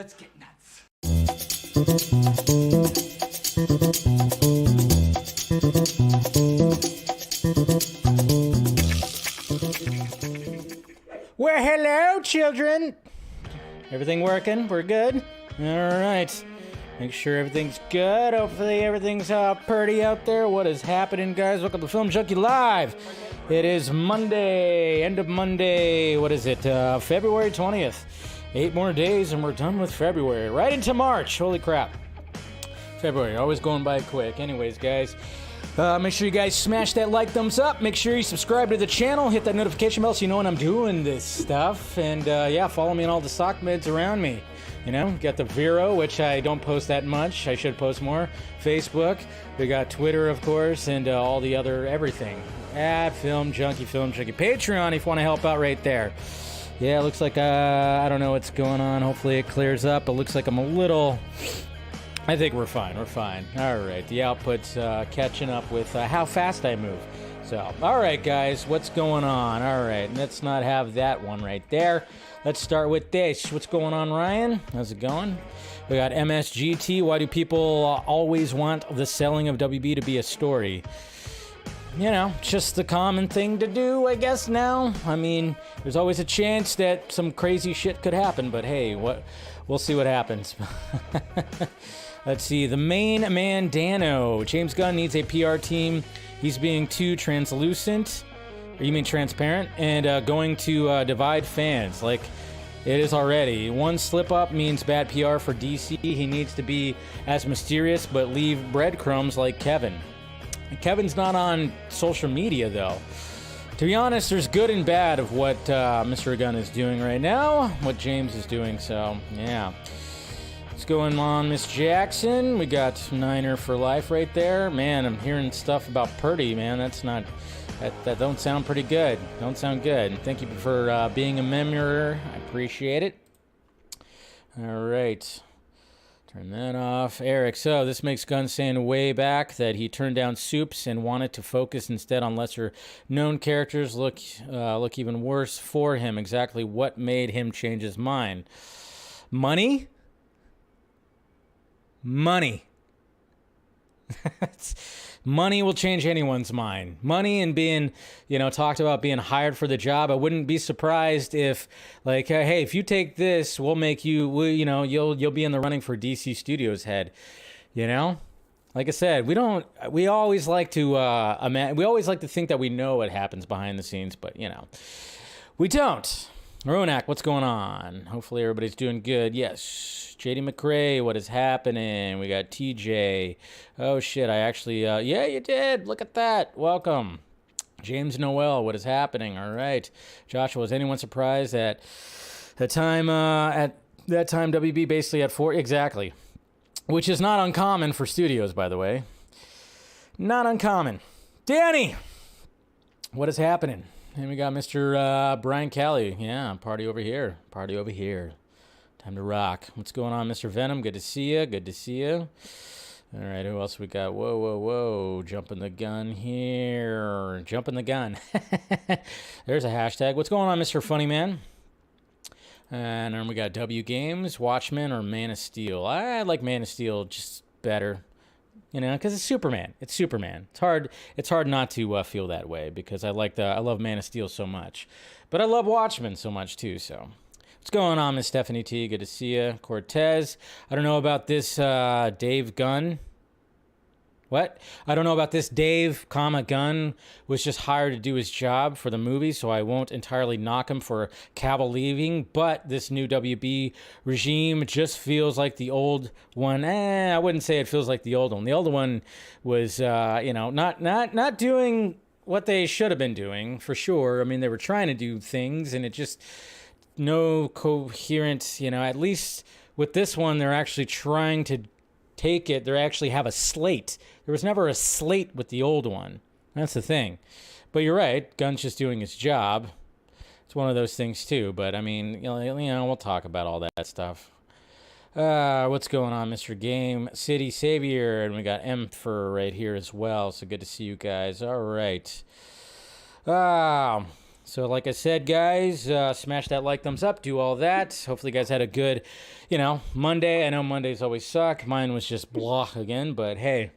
Let's get nuts. Well, hello, children. Everything working? We're good? All right. Make sure everything's good. Hopefully everything's pretty out there. What is happening, guys? Welcome to Film Junkie Live. It is Monday, end of Monday. What is it? February 20th. 8 more days and we're done with February. Right into March. Holy crap. February, always going by quick. Anyways, guys, make sure you guys smash that like, thumbs up. Make sure you subscribe to the channel. Hit that notification bell so you know when I'm doing this stuff. And yeah, follow me on all the sock meds around me. You know, got the Vero, which I don't post that much. I should post more. Facebook. We got Twitter, of course, and all the other everything. Film Junkie. Patreon if you want to help out right there. Yeah, it looks like, I don't know what's going on. Hopefully it clears up. It looks like I'm a little... I think we're fine. All right, the output's catching up with how fast I move. So, all right, guys, what's going on? All right, let's not have that one right there. Let's start with this. What's going on, Ryan? How's it going? We got MSGT. Why do people always want the selling of WB to be a story? You know, just the common thing to do, I guess, now. I mean, there's always a chance that some crazy shit could happen, but hey, we'll see what happens. Let's see, the main man, Dano. James Gunn needs a PR team. He's being too translucent, or you mean transparent, and going to divide fans, like it is already. One slip-up means bad PR for DC. He needs to be as mysterious, but leave breadcrumbs like Kevin. Kevin's not on social media, though. To be honest, there's good and bad of what Mr. Gunn is doing right now, what James is doing, so yeah. What's going on, Miss Jackson? We got Niner for life right there. Man, I'm hearing stuff about Purdy, man. That's not... That don't sound pretty good. Don't sound good. Thank you for being a member. I appreciate it. All right. Turn that off. Eric, so this makes Gunn saying way back that he turned down Soups and wanted to focus instead on lesser known characters. Look even worse for him. Exactly what made him change his mind? Money? Money. Money will change anyone's mind. Money and being, talked about being hired for the job. I wouldn't be surprised if, like, hey, if you take this, we'll make you, you'll be in the running for DC Studios head. Like I said, we always like to think that we know what happens behind the scenes, but we don't. Ronak, what's going on? Hopefully everybody's doing good. Yes. JD McRae, what is happening? We got TJ. Oh, shit. I actually, yeah, you did. Look at that. Welcome. James Noel, what is happening? All right. Joshua, was anyone surprised at that time WB basically had 4? Exactly. Which is not uncommon for studios, by the way. Not uncommon. Danny, what is happening? And we got Mr. Brian Kelly. Yeah, party over here. Time to rock. What's going on, Mr. Venom? Good to see you. All right, who else we got? Whoa. Jumping the gun here. There's a hashtag. What's going on, Mr. Funny Man? And then we got W Games, Watchmen, or Man of Steel. I like Man of Steel just better. Because it's Superman. It's hard not to feel that way because I love Man of Steel so much. But I love Watchmen so much too, so. What's going on, Miss Stephanie T? Good to see you. Cortez. I don't know about this Dave Gunn. What? I don't know about this Dave, Gunn was just hired to do his job for the movie, so I won't entirely knock him for Cavill leaving, but this new WB regime just feels like the old one. I wouldn't say it feels like the old one. The old one was, not doing what they should have been doing, for sure. I mean, they were trying to do things, and it just... no coherent, at least with this one, they're actually trying to take it. They actually have a slate. There was never a slate with the old one. That's the thing. But you're right. Gunn's just doing his job. It's one of those things too. But I mean, we'll talk about all that stuff. What's going on, Mr. Game City Savior? And we got Emperor right here as well. So good to see you guys. All right. So like I said, guys, smash that like, thumbs up, do all that. Hopefully you guys had a good, Monday. I know Mondays always suck. Mine was just blah again, but hey,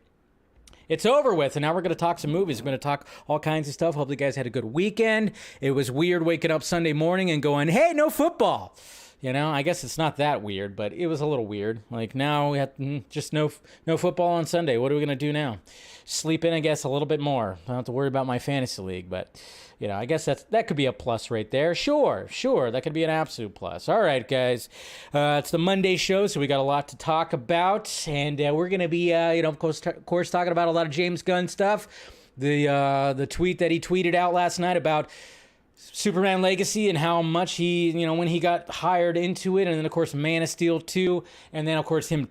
it's over with, and now we're going to talk some movies. We're going to talk all kinds of stuff. Hopefully you guys had a good weekend. It was weird waking up Sunday morning and going, hey, no football. I guess it's not that weird, but it was a little weird. Like, now we have just no football on Sunday. What are we going to do now? Sleep in, I guess, a little bit more. I don't have to worry about my fantasy league, but, I guess that could be a plus right there. Sure, that could be an absolute plus. All right, guys. It's the Monday show, so we got a lot to talk about, and we're going to be, of course, talking about a lot of James Gunn stuff. The tweet that he tweeted out last night about Superman Legacy and how much he, when he got hired into it, and then of course Man of Steel 2, and then of course him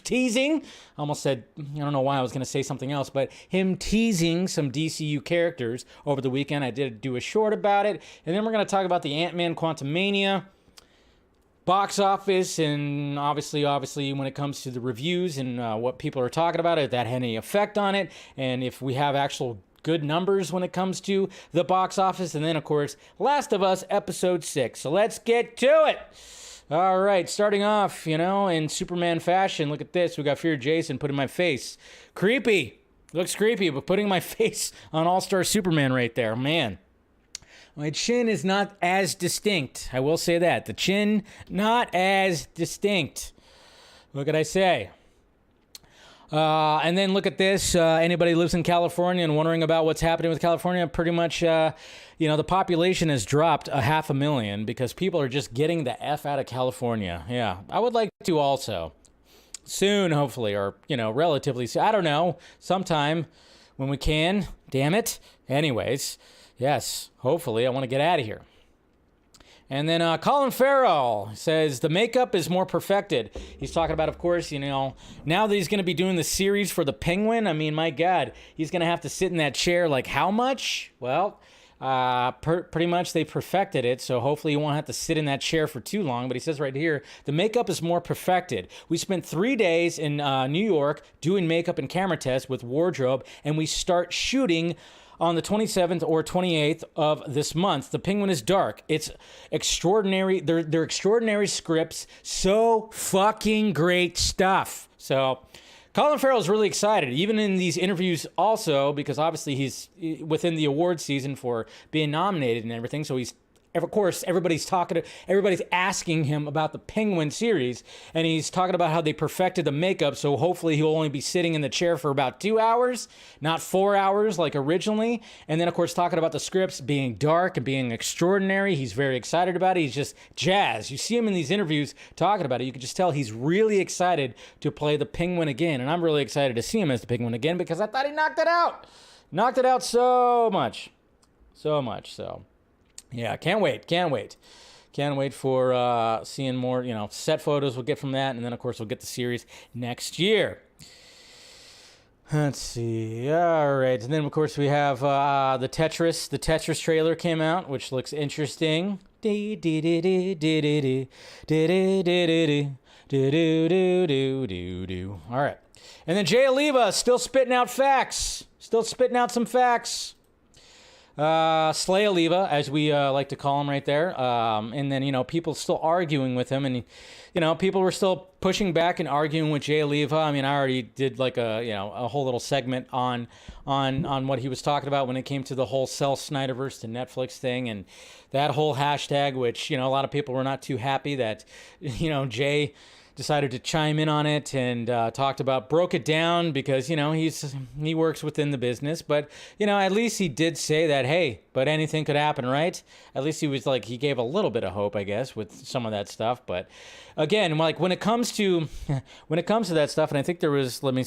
teasing, I almost said, I don't know why I was going to say something else, but him teasing some DCU characters over the weekend. I did do a short about it, and then we're going to talk about the Ant-Man Quantumania box office, and obviously when it comes to the reviews and what people are talking about, if that had any effect on it, and if we have actual good numbers when it comes to the box office. And then, of course, Last of Us Episode 6. So let's get to it. All right, starting off, in Superman fashion. Look at this. We got Fear Jason putting my face. Creepy. Looks creepy, but putting my face on All-Star Superman right there. Man. My chin is not as distinct. I will say that. The chin, not as distinct. What could I say? And then look at this. Anybody who lives in California and wondering about what's happening with California, pretty much, the population has dropped 500,000 because people are just getting the F out of California. Yeah, I would like to also. Soon, hopefully, or, relatively soon. I don't know. Sometime when we can. Damn it. Anyways, yes, hopefully I want to get out of here. And then Colin Farrell says the makeup is more perfected. He's talking about, of course, now that he's going to be doing the series for the Penguin. I mean, my God, he's going to have to sit in that chair like how much? Well, pretty much they perfected it, so hopefully you won't have to sit in that chair for too long. But he says right here, the makeup is more perfected. We spent 3 days in New York doing makeup and camera tests with wardrobe, and we start shooting on the 27th or 28th of this month. The Penguin is dark. It's extraordinary. They're extraordinary scripts. So fucking great stuff. So Colin Farrell is really excited, even in these interviews also, because obviously he's within the award season for being nominated and everything. So of course, everybody's asking him about the Penguin series, and he's talking about how they perfected the makeup, so hopefully he'll only be sitting in the chair for about 2 hours, not 4 hours like originally. And then, of course, talking about the scripts being dark and being extraordinary. He's very excited about it. He's just jazzed. You see him in these interviews talking about it. You can just tell he's really excited to play the Penguin again, and I'm really excited to see him as the Penguin again because I thought he knocked it out. Knocked it out so much. So yeah, can't wait for seeing more, set photos we'll get from that, and then, of course, we'll get the series next year. Let's see. All right, and then, of course, we have the Tetris trailer came out, which looks interesting. All right. And then Jay Oliva still spitting out some facts. Slay Oliva, as we like to call him right there. And then, people still arguing with him, and, people were still pushing back and arguing with Jay Oliva. I mean, I already did like a whole little segment on what he was talking about when it came to the whole sell Snyderverse to Netflix thing, and that whole hashtag, which, a lot of people were not too happy that, Jay decided to chime in on it and broke it down because, he works within the business. But, at least he did say that, hey, but anything could happen, right? At least he was like, he gave a little bit of hope, I guess, with some of that stuff. But again, like when it comes to that stuff, and I think there was, let me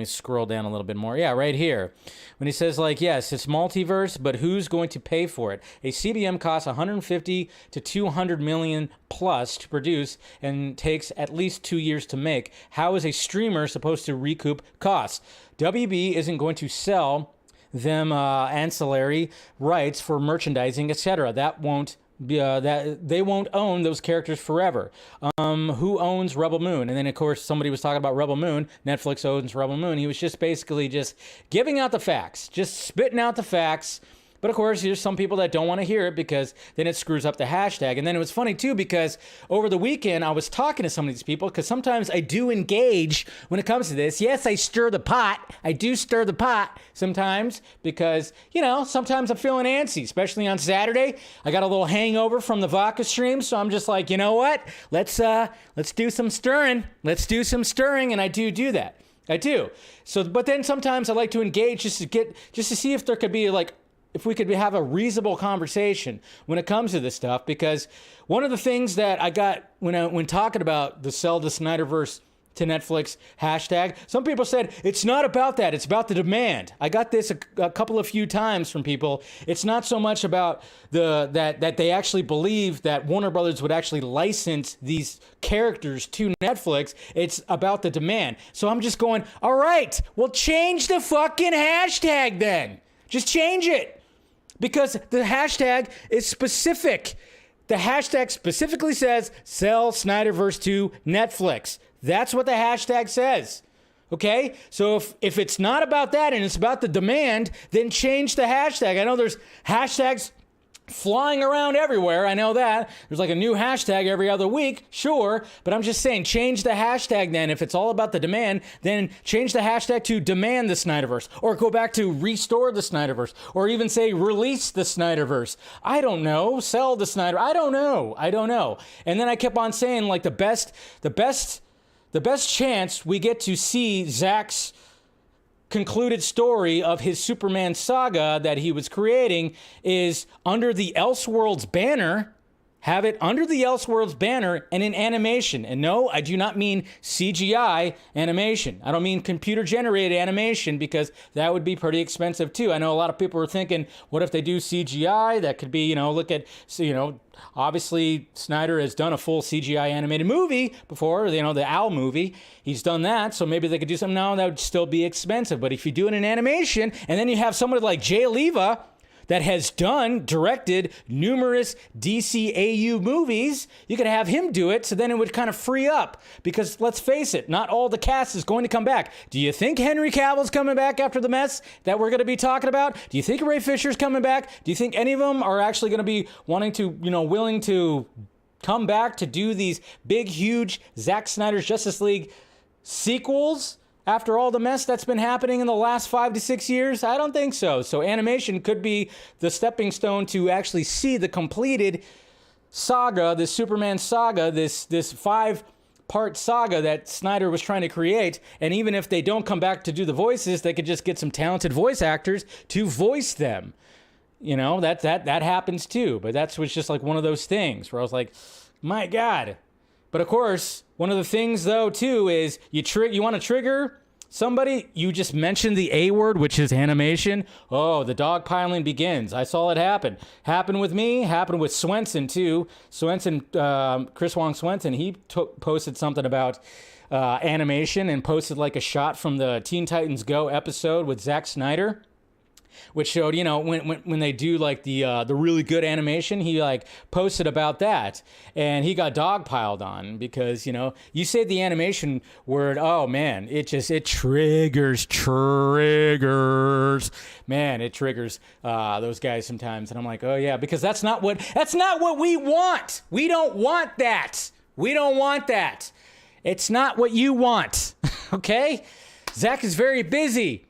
scroll down a little bit more. Yeah, right here. When he says like, yes, it's multiverse, but who's going to pay for it? A CBM costs 150 to 200 million plus to produce and takes at least 2 years to make. How is a streamer supposed to recoup costs? WB isn't going to sell them ancillary rights for merchandising, etc. That won't be, that they won't own those characters forever. Who owns Rebel Moon? And then, of course, somebody was talking about Rebel Moon. Netflix owns Rebel Moon. He was just basically just giving out the facts, just spitting out the facts, But of course, there's some people that don't want to hear it because then it screws up the hashtag. And then it was funny too, because over the weekend, I was talking to some of these people, because sometimes I do engage when it comes to this. Yes, I stir the pot. I do stir the pot sometimes because, you know, sometimes I'm feeling antsy, especially on Saturday. I got a little hangover from the vodka stream. So I'm just like, you know what? Let's do some stirring. Let's do some stirring. And I do that. I do. So, but then sometimes I like to engage just to see if there could be like, if we could have a reasonable conversation when it comes to this stuff, because one of the things that I got when talking about the sell the Snyderverse to Netflix hashtag, some people said it's not about that, it's about the demand. I got this a few times from people. It's not so much about that they actually believe that Warner Brothers would actually license these characters to Netflix. It's about the demand. So I'm just going, all right, well, change the fucking hashtag then. Just change it. Because the hashtag is specific. The hashtag specifically says, sell Snyderverse to Netflix. That's what the hashtag says. Okay? So if it's not about that and it's about the demand, then change the hashtag. I know there's hashtags flying around everywhere. I know that. There's like a new hashtag every other week. Sure. But I'm just saying, change the hashtag then. If it's all about the demand, then change the hashtag to demand the Snyderverse, or go back to restore the Snyderverse, or even say release the Snyderverse. I don't know. Sell the Snyder. I don't know. And then I kept on saying, like, the best chance we get to see Zack's concluded story of his Superman saga that he was creating is under the Elseworlds banner. Have it under the Elseworlds banner and in animation. And no, I do not mean CGI animation. I don't mean computer generated animation, because that would be pretty expensive too. I know a lot of people are thinking, what if they do CGI? That could be, obviously Snyder has done a full CGI animated movie before, the Owl movie. He's done that, so maybe they could do something now that would still be expensive. But if you do it in animation, and then you have somebody like Jay Oliva that has directed numerous DCAU movies, you could have him do it, so then it would kind of free up. Because let's face it, not all the cast is going to come back. Do you think Henry Cavill's coming back after the mess that we're going to be talking about? Do you think Ray Fisher's coming back? Do you think any of them are actually going to be willing to come back to do these big, huge Zack Snyder's Justice League sequels? After all the mess that's been happening in the last 5 to 6 years? I don't think so. So animation could be the stepping stone to actually see the completed saga, this Superman saga, this 5-part saga that Snyder was trying to create. And even if they don't come back to do the voices, they could just get some talented voice actors to voice them. That happens too. But was just like one of those things where I was like, my God. But of course, one of the things though too is you want to trigger somebody, you just mentioned the A word, which is animation. Oh, the dogpiling begins. I saw it happen. Happened with me, happened with Swenson too. Chris Wong Swenson, he posted something about animation and posted like a shot from the Teen Titans Go episode with Zack Snyder, which showed, when they do like the really good animation, he like posted about that, and he got dogpiled on because, you say the animation word, oh man, it triggers, man, it triggers those guys sometimes. And I'm like, oh yeah, because that's not what we want. We don't want that. It's not what you want. Okay. Zack is very busy.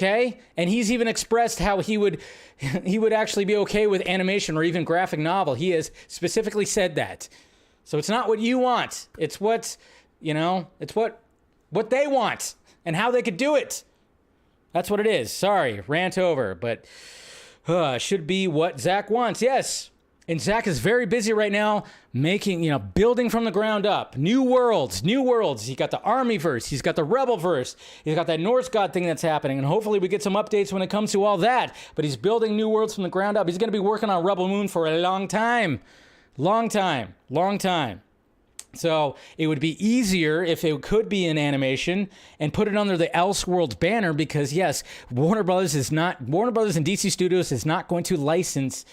Okay, and he's even expressed how he would actually be okay with animation or even graphic novel. He has specifically said that. So it's not what you want. It's what they want and how they could do it. That's what it is. Sorry, rant over, but should be what Zack wants. Yes. And Zack is very busy right now building from the ground up. New worlds. He's got the Armyverse. He's got the Rebelverse. He's got that Norse God thing that's happening. And hopefully we get some updates when it comes to all that. But he's building new worlds from the ground up. He's going to be working on Rebel Moon for a long time. Long time. So it would be easier if it could be in animation and put it under the Elseworlds banner, because yes, Warner Brothers and DC Studios is not going to license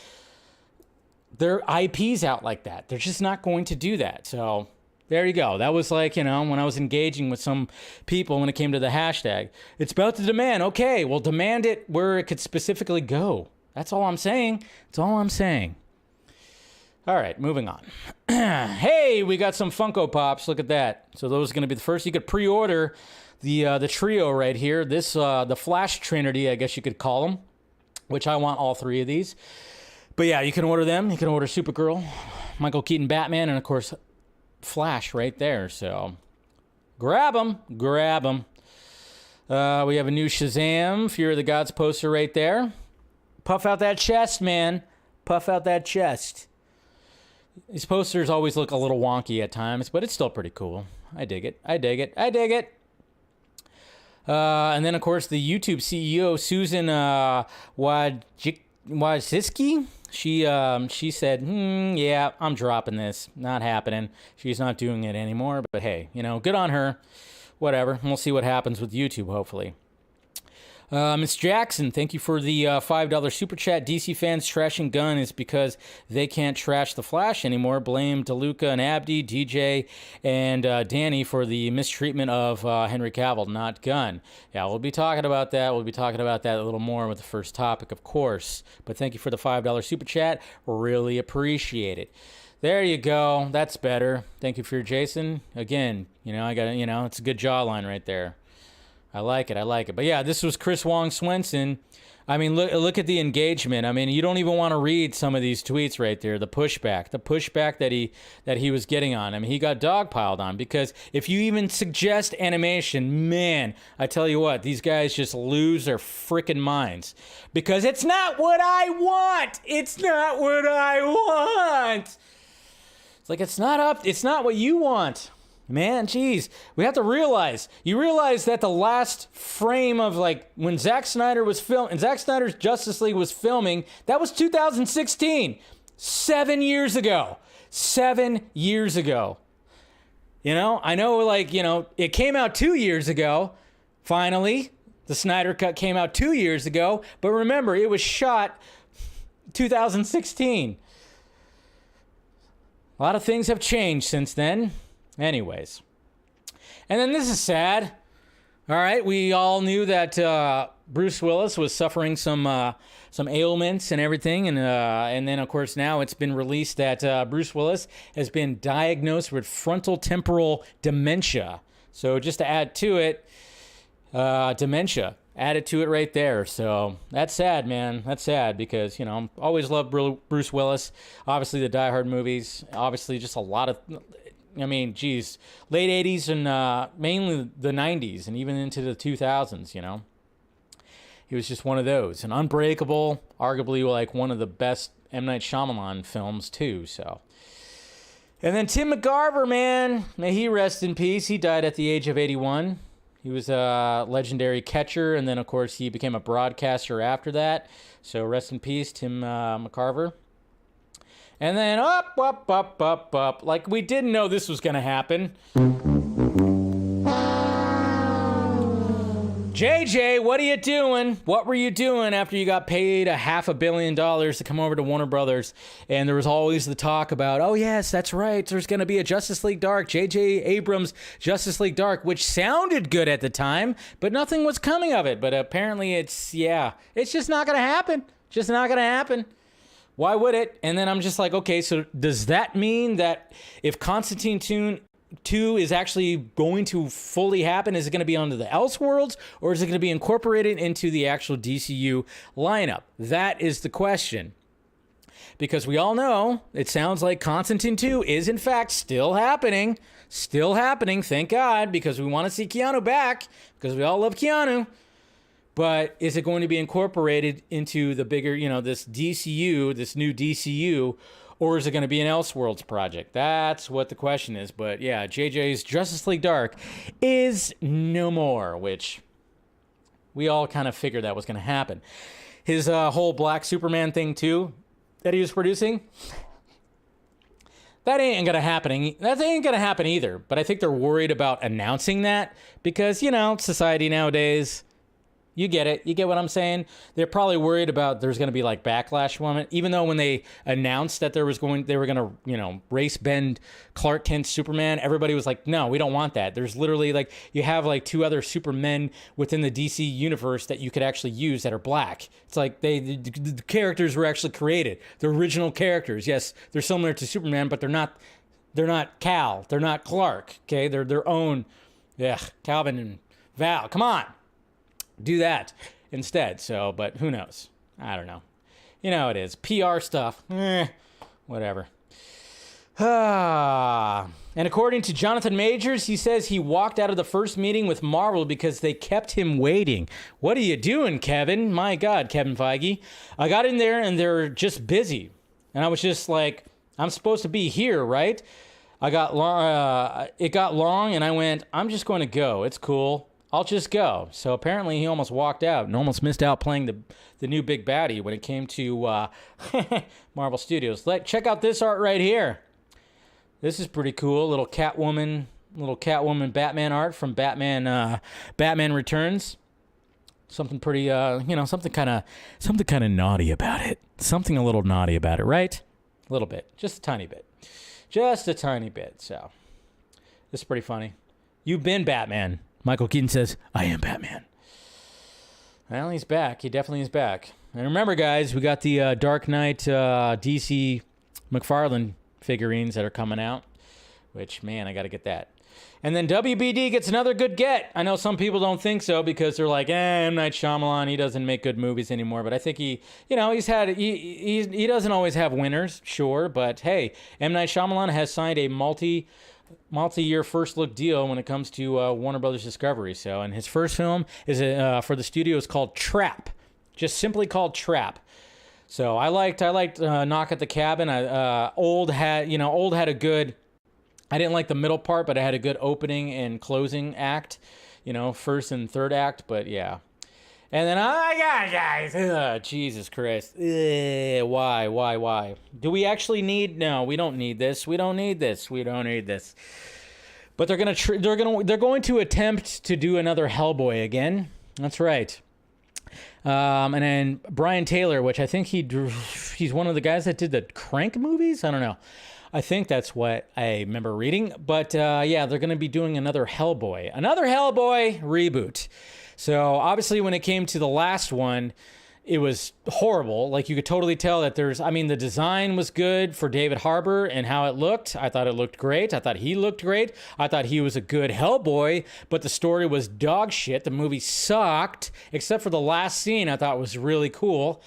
their IPs out like that. They're just not going to do that. So There you go. That was like, when I was engaging with some people when it came to the hashtag. It's about the demand. Okay, well, demand it where it could specifically go. That's all I'm saying. That's all I'm saying. All right, moving on. Hey, we got some Funko Pops. Look at that. So those are going to be the first. You could pre-order the trio right here. This, the Flash Trinity, I guess you could call them, which I want all three of these. But yeah, you can order them. You can order Supergirl, Michael Keaton Batman, and of course, Flash right there. So grab them. We have a new Shazam, Fear of the Gods poster right there. Puff out that chest, man. Puff out that chest. These posters always look a little wonky at times, but it's still pretty cool. I dig it. And then, of course, the YouTube CEO, Susan Wojcicki, she said, yeah, I'm dropping this. Not happening. She's not doing it anymore. But hey, good on her. Whatever. We'll see what happens with YouTube, hopefully. Miss Jackson, thank you for the $5 super chat. DC fans trashing Gunn is because they can't trash the Flash anymore. Blame DeLuca and Abdi, DJ, and Danny for the mistreatment of Henry Cavill, not Gunn. Yeah, we'll be talking about that. We'll be talking about that a little more with the first topic, of course. But thank you for the $5 super chat. Really appreciate it. There you go. That's better. Thank you for your Jason. Again, I got it's a good jawline right there. I like it. But yeah, this was Chris Wong Swenson. I mean, look at the engagement. I mean, you don't even want to read some of these tweets right there. The pushback that he was getting on. I mean, he got dogpiled on because if you even suggest animation, man, I tell you what, these guys just lose their freaking minds because it's not what I want. It's not what I want. It's like it's not what you want. Man, geez, we have to realize. You realize that the last frame of when Zack Snyder's Justice League was filming, that was 2016. 7 years ago. 7 years ago. I know it came out 2 years ago. Finally, the Snyder Cut came out 2 years ago. But remember, it was shot 2016. A lot of things have changed since then. Anyways, and then this is sad. All right, we all knew that Bruce Willis was suffering some ailments and everything, and then of course now it's been released that Bruce Willis has been diagnosed with frontal temporal dementia. So just to add to it, dementia. Added to it right there. So that's sad, man. That's sad because, always loved Bruce Willis. Obviously the Die Hard movies. Obviously just a lot of. I mean, geez, late 80s and mainly the 90s and even into the 2000s, He was just one of those. And Unbreakable, arguably one of the best M. Night Shyamalan films, too, so. And then Tim McGarver, man, may he rest in peace. He died at the age of 81. He was a legendary catcher, and then, of course, he became a broadcaster after that. So rest in peace, Tim McGarver. And then up. Like we didn't know this was going to happen. JJ, what are you doing? What were you doing after you got paid $500 million to come over to Warner Brothers? And there was always the talk about, oh yes, that's right, there's going to be a Justice League Dark, J.J. Abrams' Justice League Dark, which sounded good at the time, but nothing was coming of it. But apparently it's just not going to happen. Just not going to happen. Why would it? And then I'm just like, okay, so does that mean that if Constantine 2 is actually going to fully happen, is it going to be under the Elseworlds, or is it going to be incorporated into the actual DCU lineup? That is the question. Because we all know, it sounds like Constantine 2 is in fact still happening. Still happening, thank God, because we want to see Keanu back, because we all love Keanu. But is it going to be incorporated into the bigger, this DCU, this new DCU, or is it going to be an Elseworlds project? That's what the question is. But yeah, JJ's Justice League Dark is no more, which we all kind of figured that was going to happen. His whole Black Superman thing, too, that he was producing, that ain't going to happen. That ain't going to happen either. But I think they're worried about announcing that because, society nowadays, You get it. You get what I'm saying? They're probably worried about there's going to be like backlash from it. Even though when they announced that they were going to, race bend Clark Kent Superman, everybody was like, no, we don't want that. There's literally like, you have like 2 other Supermen within the DC universe that you could actually use that are black. It's like the characters were actually created. The original characters. Yes, they're similar to Superman, but they're not Cal. They're not Clark. Okay. They're their own. Yeah. Calvin and Val. Come on. Do that instead. So, but who knows? I don't know. You know how it is. PR stuff. Whatever. And according to Jonathan Majors, he says he walked out of the first meeting with Marvel because they kept him waiting. What are you doing, Kevin? My God, Kevin Feige. I got in there and they're just busy. And I was just like, I'm supposed to be here, right? It got long and I went, I'm just going to go. It's cool. I'll just go. So apparently he almost walked out and almost missed out playing the new big baddie when it came to Marvel Studios. Check out this art right here. This is pretty cool. Little Catwoman Batman art from Batman Returns. Something pretty something kind of naughty about it. Something a little naughty about it, right? A little bit. Just a tiny bit. Just a tiny bit. So this is pretty funny. You've been Batman. Michael Keaton says, I am Batman. Well, he's back. He definitely is back. And remember, guys, we got the Dark Knight DC McFarlane figurines that are coming out, which, man, I got to get that. And then WBD gets another good get. I know some people don't think so because they're like, M. Night Shyamalan, he doesn't make good movies anymore. But I think he doesn't always have winners, sure. But, hey, M. Night Shyamalan has signed a multi-year first look deal when it comes to Warner Brothers Discovery. So, and his first film is for the studio is called Trap, just simply called Trap. So I liked Knock at the Cabin. Old had a good. I didn't like the middle part, but it had a good opening and closing act, first and third act. But yeah. And then, oh my God, guys, Jesus Christ. Why? Do we actually need, no, we don't need this. We don't need this. But they're going to attempt to do another Hellboy again. That's right. And then Brian Taylor, which I think he's one of the guys that did the Crank movies. I don't know. I think that's what I remember reading. But yeah, they're going to be doing another Hellboy reboot. So obviously when it came to the last one, it was horrible. Like you could totally tell that the design was good for David Harbour and how it looked. I thought it looked great. I thought he looked great. I thought he was a good Hellboy, but the story was dog shit. The movie sucked, except for the last scene I thought was really cool.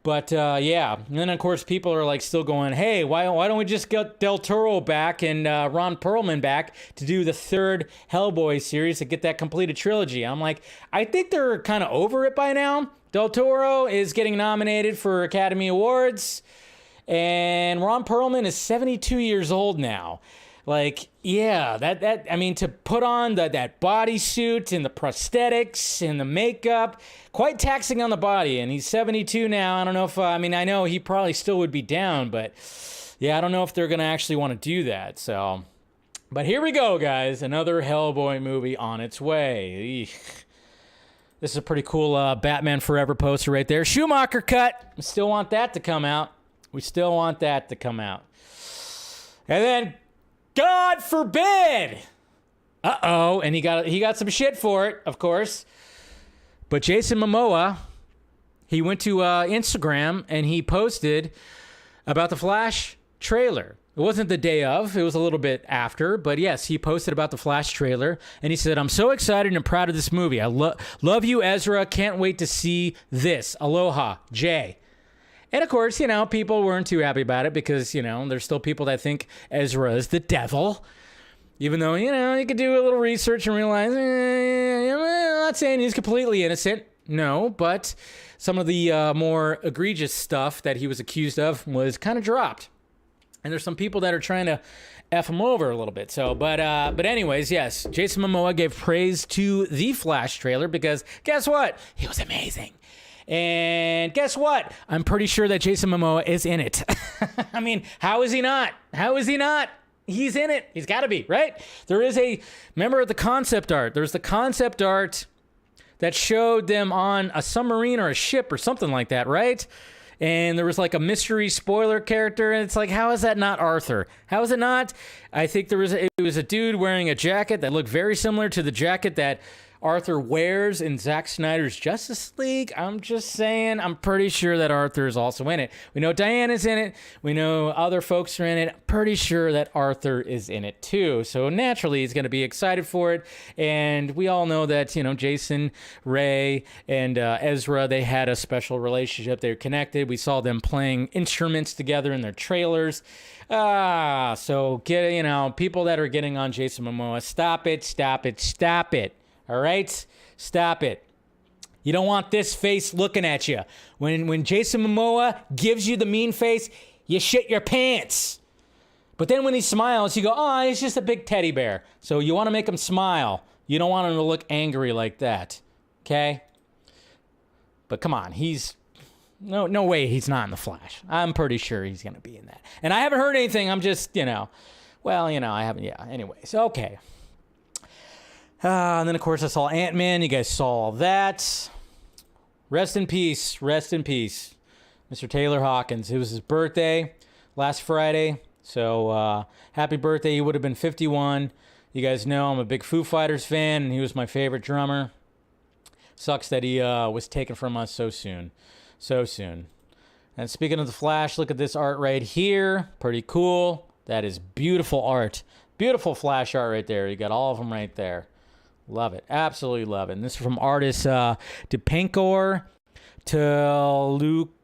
But yeah, and then of course people are like still going, hey, why don't we just get Del Toro back and Ron Perlman back to do the third Hellboy series to get that completed trilogy? I'm like, I think they're kind of over it by now. Del Toro is getting nominated for Academy Awards, and Ron Perlman is 72 years old now. Like, yeah, to put on that bodysuit and the prosthetics and the makeup, quite taxing on the body. And he's 72 now. I don't know if, I know he probably still would be down, but yeah, I don't know if they're going to actually want to do that. So, but here we go, guys. Another Hellboy movie on its way. Eek. This is a pretty cool Batman Forever poster right there. Schumacher cut. We still want that to come out. And then, God forbid. Uh-oh, and he got some shit for it, of course. But Jason Momoa, he went to Instagram and he posted about the Flash trailer. It wasn't the day of, it was a little bit after, but yes, he posted about the Flash trailer and he said, I'm so excited and proud of this movie. I love you, Ezra. Can't wait to see this. Aloha, Jay. And of course, people weren't too happy about it because, there's still people that think Ezra is the devil. Even though, you could do a little research and realize, I'm not saying he's completely innocent. No, but some of the more egregious stuff that he was accused of was kind of dropped. And there's some people that are trying to F him over a little bit. So, but anyways, yes, Jason Momoa gave praise to the Flash trailer because guess what? He was amazing. And guess what? I'm pretty sure that Jason Momoa is in it. How is he not? He's in it. He's got to be, right? Remember the concept art. There's the concept art that showed them on a submarine or a ship or something like that, right? And there was like a mystery spoiler character, and it's like, how is that not Arthur? How is it not? I think it was a dude wearing a jacket that looked very similar to the jacket that Arthur wears in Zack Snyder's Justice League. I'm just saying, I'm pretty sure that Arthur is also in it. We know Diana's in it. We know other folks are in it. Pretty sure that Arthur is in it too. So naturally, he's going to be excited for it. And we all know that, Jason, Ray, and Ezra, they had a special relationship. They're connected. We saw them playing instruments together in their trailers. So get, people that are getting on Jason Momoa, stop it, stop it, stop it. All right? Stop it. You don't want this face looking at you. When Jason Momoa gives you the mean face, you shit your pants. But then when he smiles, you go, oh, he's just a big teddy bear. So you want to make him smile. You don't want him to look angry like that. Okay? But come on, no way he's not in The Flash. I'm pretty sure he's going to be in that. And I haven't heard anything. I'm just, I haven't, anyways. Okay. And then, of course, I saw Ant-Man. You guys saw all that. Rest in peace. Rest in peace. Mr. Taylor Hawkins. It was his birthday last Friday. So, happy birthday. He would have been 51. You guys know I'm a big Foo Fighters fan, and he was my favorite drummer. Sucks that he was taken from us so soon. So soon. And speaking of The Flash, look at this art right here. Pretty cool. That is beautiful art. Beautiful Flash art right there. You got all of them right there. Love it. Absolutely love it. And this is from artist Dipankor Lucador.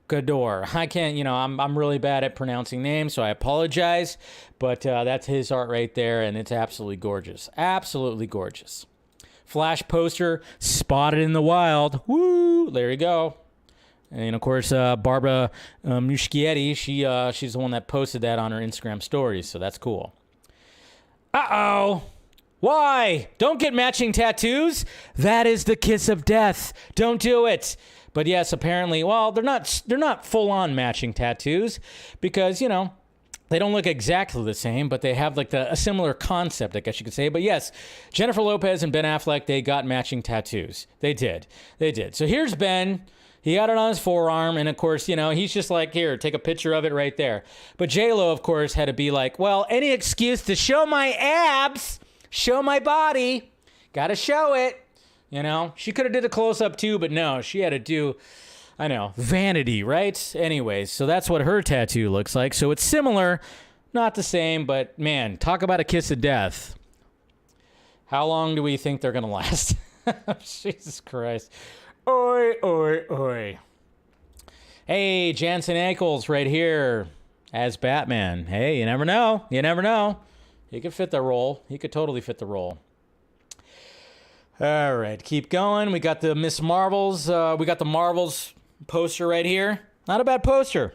I can't, I'm really bad at pronouncing names, so I apologize. But that's his art right there, and it's absolutely gorgeous. Absolutely gorgeous. Flash poster spotted in the wild. Woo! There you go. And, of course, Barbara Muschietti, she's the one that posted that on her Instagram stories, so that's cool. Uh-oh! Why? Don't get matching tattoos. That is the kiss of death. Don't do it. But yes, apparently, well, they're not full-on matching tattoos because, they don't look exactly the same, but they have like a similar concept, I guess you could say. But yes, Jennifer Lopez and Ben Affleck, they got matching tattoos. They did. So here's Ben. He got it on his forearm, and of course, he's just like, here, take a picture of it right there. But J-Lo, of course, had to be like, well, any excuse to show my abs, show my body, gotta show it. She could have did a close-up too, but no, she had to do, vanity, right? Anyways, so that's what her tattoo looks like. So it's similar, not the same, but man, talk about a kiss of death. How long do we think they're gonna last? Jesus Christ. Oi, oi, oi. Hey, Jensen Ackles right here as Batman. Hey, you never know. He could fit the role. He could totally fit the role. All right, keep going. We got the Miss Marvels. We got the Marvels poster right here. Not a bad poster.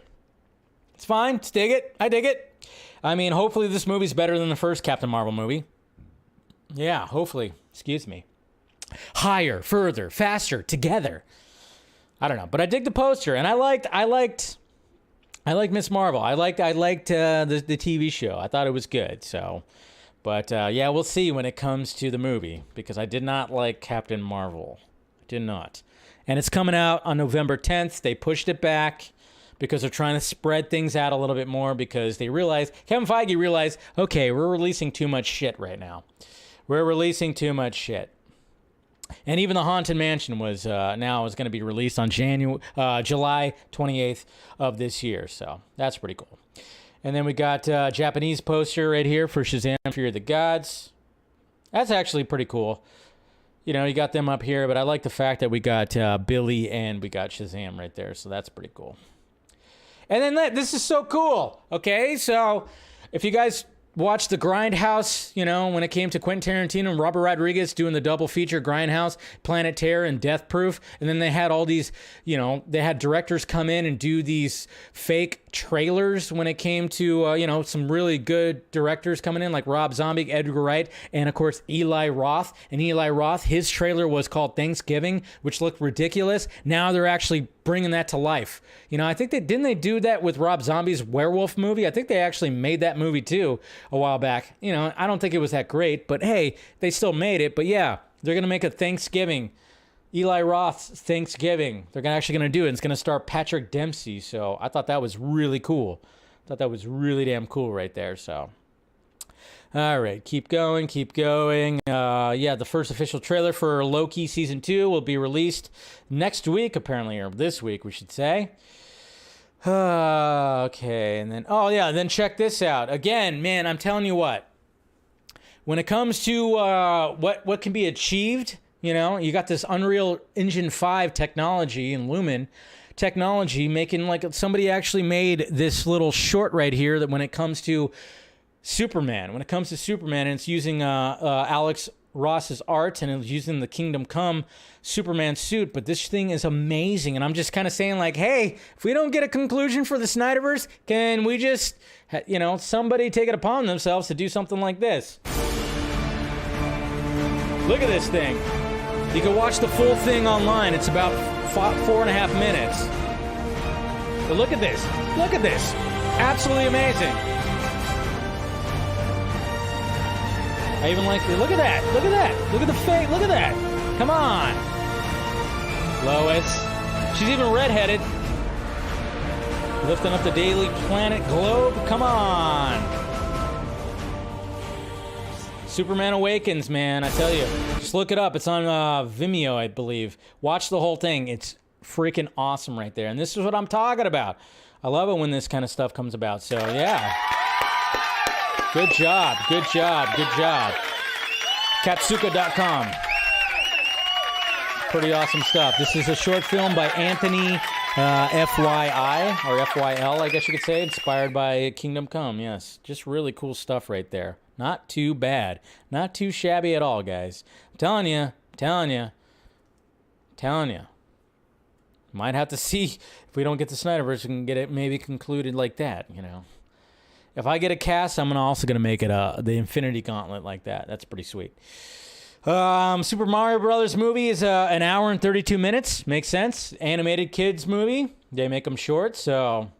It's fine. Dig it. I dig it. I mean, hopefully this movie's better than the first Captain Marvel movie. Yeah, hopefully. Excuse me. Higher, further, faster, together. I don't know, but I dig the poster, and I liked Miss Marvel. I liked the TV show. I thought it was good. So, but yeah, we'll see when it comes to the movie because I did not like Captain Marvel. I did not, and it's coming out on November 10th. They pushed it back because they're trying to spread things out a little bit more because they realized Kevin Feige realized, okay, we're releasing too much shit right now. We're releasing too much shit. And even the Haunted Mansion was going to be released on July 28th of this year. So that's pretty cool. And then we got a Japanese poster right here for Shazam! Fury of the Gods. That's actually pretty cool. You got them up here, but I like the fact that we got Billy and we got Shazam right there. So that's pretty cool. And then this is so cool. Okay, so if you guys watched the Grindhouse, when it came to Quentin Tarantino and Robert Rodriguez doing the double feature Grindhouse, Planet Terror, and Death Proof. And then they had all these, they had directors come in and do these fake trailers when it came to, some really good directors coming in like Rob Zombie, Edgar Wright, and of course Eli Roth. And Eli Roth, his trailer was called Thanksgiving, which looked ridiculous. Now they're actually bringing that to life. I think didn't they do that with Rob Zombie's werewolf movie? I think they actually made that movie too a while back. I don't think it was that great, but hey, they still made it. But yeah, they're going to make a Thanksgiving, Eli Roth's Thanksgiving. They're actually going to do it. It's going to star Patrick Dempsey. So I thought that was really cool. I thought that was really damn cool right there. So, all right, keep going, keep going. Yeah, the first official trailer for Loki Season 2 will be released next week, apparently, or this week, we should say. Okay, and then, oh yeah, then check this out. Again, man, I'm telling you what. When it comes to what can be achieved, you know, you got this Unreal Engine 5 technology and Lumen technology making, like, somebody actually made this little short right here that when it comes to Superman, and it's using Alex Ross's art, and it's using the Kingdom Come Superman suit, but this thing is amazing, and I'm just kind of saying, like, hey, if we don't get a conclusion for the Snyderverse, can we just, you know, somebody take it upon themselves to do something like this? Look at this thing. You can watch the full thing online. It's about 4.5 minutes. But look at this. Look at this. Absolutely amazing. I even like it. Look at that. Look at that. Look at the face. Look at that. Come on. Lois. She's even redheaded. Lifting up the Daily Planet globe. Come on. Superman Awakens, man. I tell you. Just look it up. It's on Vimeo, I believe. Watch the whole thing. It's freaking awesome right there. And this is what I'm talking about. I love it when this kind of stuff comes about. So, yeah. Good job. Good job. Good job. Katsuka.com. Pretty awesome stuff. This is a short film by Anthony FYI, or FYL, I guess you could say. Inspired by Kingdom Come, yes. Just really cool stuff right there. Not too bad. Not too shabby at all, guys. I'm telling you. Might have to see if we don't get the Snyderverse, we can get it maybe concluded like that, you know. If I get a cast, I'm also going to make it the Infinity Gauntlet like that. That's pretty sweet. Super Mario Brothers movie is an hour and 32 minutes. Makes sense. Animated kids movie. They make them short, so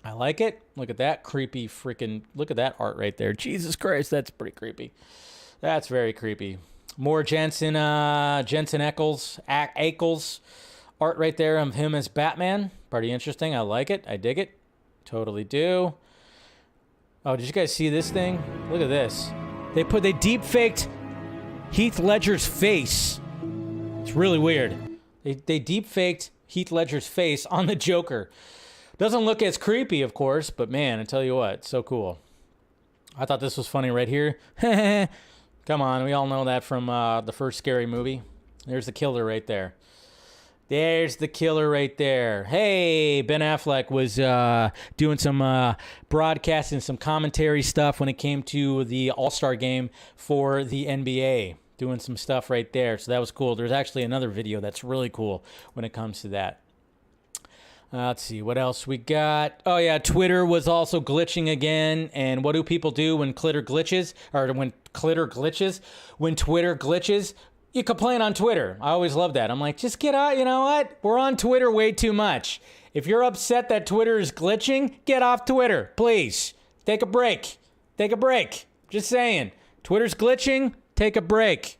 I like it. Look at that creepy freaking... Look at that art right there. Jesus Christ, that's pretty creepy. That's very creepy. More Jensen Ackles art right there of him as Batman. Pretty interesting. I like it. I dig it. Totally do. Oh, did you guys see this thing? Look at this. They deep faked Heath Ledger's face. It's really weird. They deep faked Heath Ledger's face on the Joker. Doesn't look as creepy, of course, but man, I tell you what, so cool. I thought this was funny right here. Come on, we all know that from the first Scary Movie. There's the killer right there. There's the killer right there. Hey, Ben Affleck was doing some broadcasting, some commentary stuff when it came to the All-Star game for the NBA. Doing some stuff right there. So that was cool. There's actually another video that's really cool when it comes to that. Let's see, what else we got? Oh, yeah, Twitter was also glitching again. And what do people do when Twitter glitches? When Twitter glitches? You complain on Twitter. I always love that. I'm like, just get out. You know what? We're on Twitter way too much. If you're upset that Twitter is glitching, get off Twitter, please. Take a break. Take a break. Just saying. Twitter's glitching. Take a break.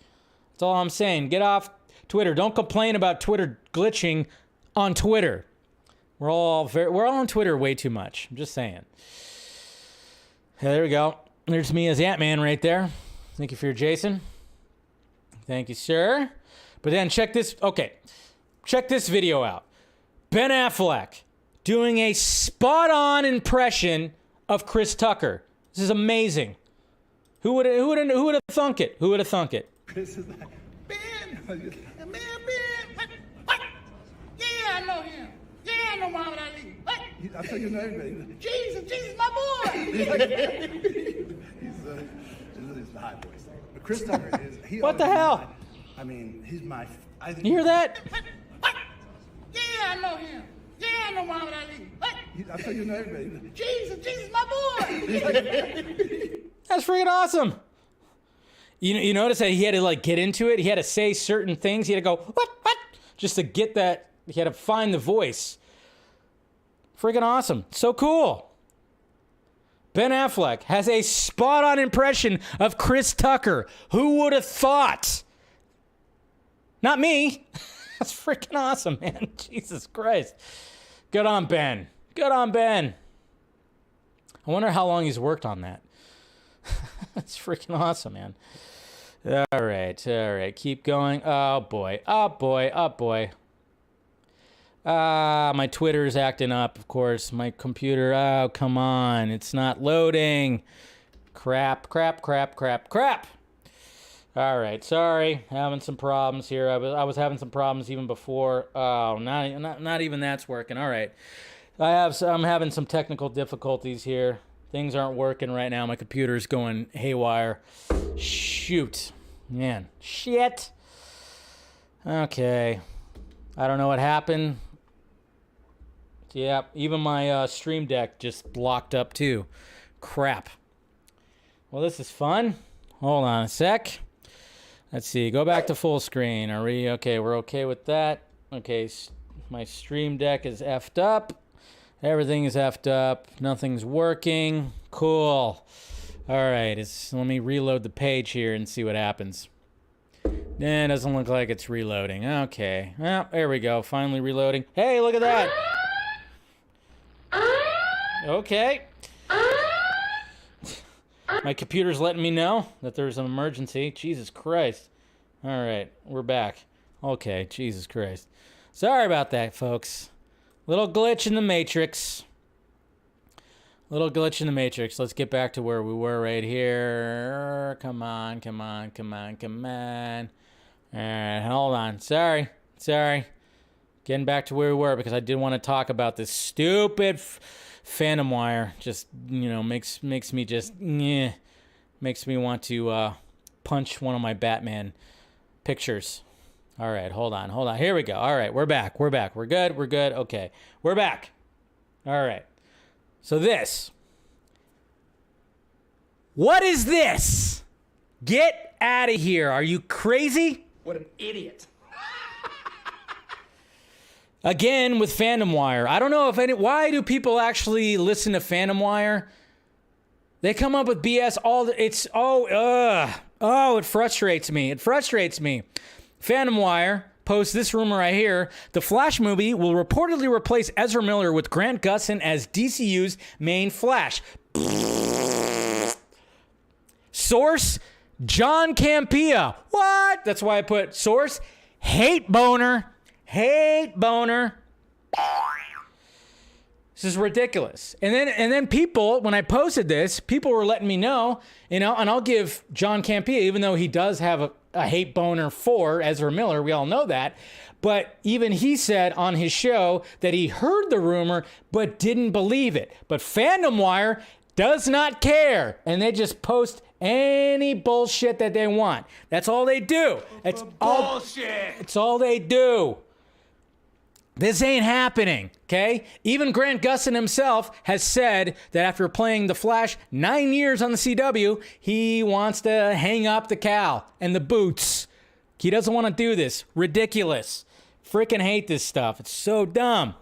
That's all I'm saying. Get off Twitter. Don't complain about Twitter glitching on Twitter. We're all on Twitter way too much. I'm just saying. Yeah, there we go. There's me as Ant-Man right there. Thank you for your Jason. Thank you, sir. But then check this. Okay. Check this video out. Ben Affleck doing a spot-on impression of Chris Tucker. This is amazing. Who would have thunk it? Who would have thunk it? Chris is like, Ben! Ben! Yeah, I know him. Yeah, I know Muhammad Ali. What? I thought you know everybody. Jesus, my boy! he's the high voice. But Chris Tucker is... What the hell? I mean, he's my... You hear that? What? Yeah, I know him. Yeah, I know Muhammad Ali. What? I thought you know everybody. Jesus, my boy! That's freaking awesome. You notice that he had to like get into it. He had to say certain things. He had to go, what? Just to get that. He had to find the voice. Freaking awesome. So cool. Ben Affleck has a spot-on impression of Chris Tucker. Who would have thought? Not me. That's freaking awesome, man. Jesus Christ. Good on Ben. Good on Ben. I wonder how long he's worked on that. That's freaking awesome, man. All right. Keep going. Oh, boy. My Twitter's acting up, of course. My computer, oh, come on. It's not loading. Crap. All right, sorry. Having some problems here. I was having some problems even before. Oh, not even that's working. All right. I'm having some technical difficulties here. Things aren't working right now. My computer's going haywire. Shoot. Man. Shit. Okay. I don't know what happened. Yeah, even my Stream Deck just blocked up too. Crap. Well, this is fun. Hold on a sec. Let's see. Go back to full screen. Are we okay? We're okay with that. Okay, my Stream Deck is effed up. Everything is effed up. Nothing's working. Cool. All right. Let me reload the page here and see what happens. It doesn't look like it's reloading. Okay. Well, there we go. Finally reloading. Hey, look at that. Okay. My computer's letting me know that there's an emergency. Jesus Christ. All right. We're back. Okay. Jesus Christ. Sorry about that, folks. Little glitch in the Matrix. Let's get back to where we were right here. Come on. All right, hold on. Sorry. Getting back to where we were because I did want to talk about this stupid Phantom Wire. Just, makes me want to punch one of my Batman pictures. All right, hold on. Here we go. All right, we're back. We're good. Okay, we're back. All right. So what is this? Get out of here. Are you crazy? What an idiot. Again, with Phantom Wire. I don't know why do people actually listen to Phantom Wire? They come up with BS it frustrates me. Phantom Wire posts this rumor right here. The Flash movie will reportedly replace Ezra Miller with Grant Gustin as DCU's main Flash. Source, John Campea. What? That's why I put source, hate boner. This is ridiculous. And then people, when I posted this, people were letting me know, and I'll give John Campea, even though he does have a hate boner for Ezra Miller, we all know that, but even he said on his show that he heard the rumor but didn't believe it. But Phantom Wire does not care, and they just post any bullshit that they want. That's all they do. It's bullshit. It's all they do. This ain't happening, okay? Even Grant Gustin himself has said that after playing The Flash 9 years on the CW, he wants to hang up the cowl and the boots. He doesn't want to do this. Ridiculous. Freaking hate this stuff. It's so dumb.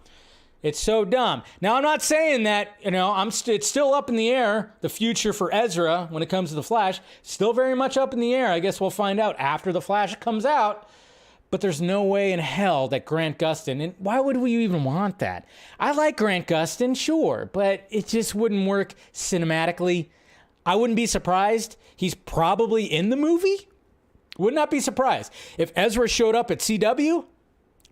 Now, I'm not saying that, it's still up in the air, the future for Ezra when it comes to The Flash. Still very much up in the air. I guess we'll find out after The Flash comes out. But there's no way in hell that Grant Gustin, and why would we even want that? I like Grant Gustin, sure, but it just wouldn't work cinematically. I wouldn't be surprised. He's probably in the movie. Would not be surprised. If Ezra showed up at CW,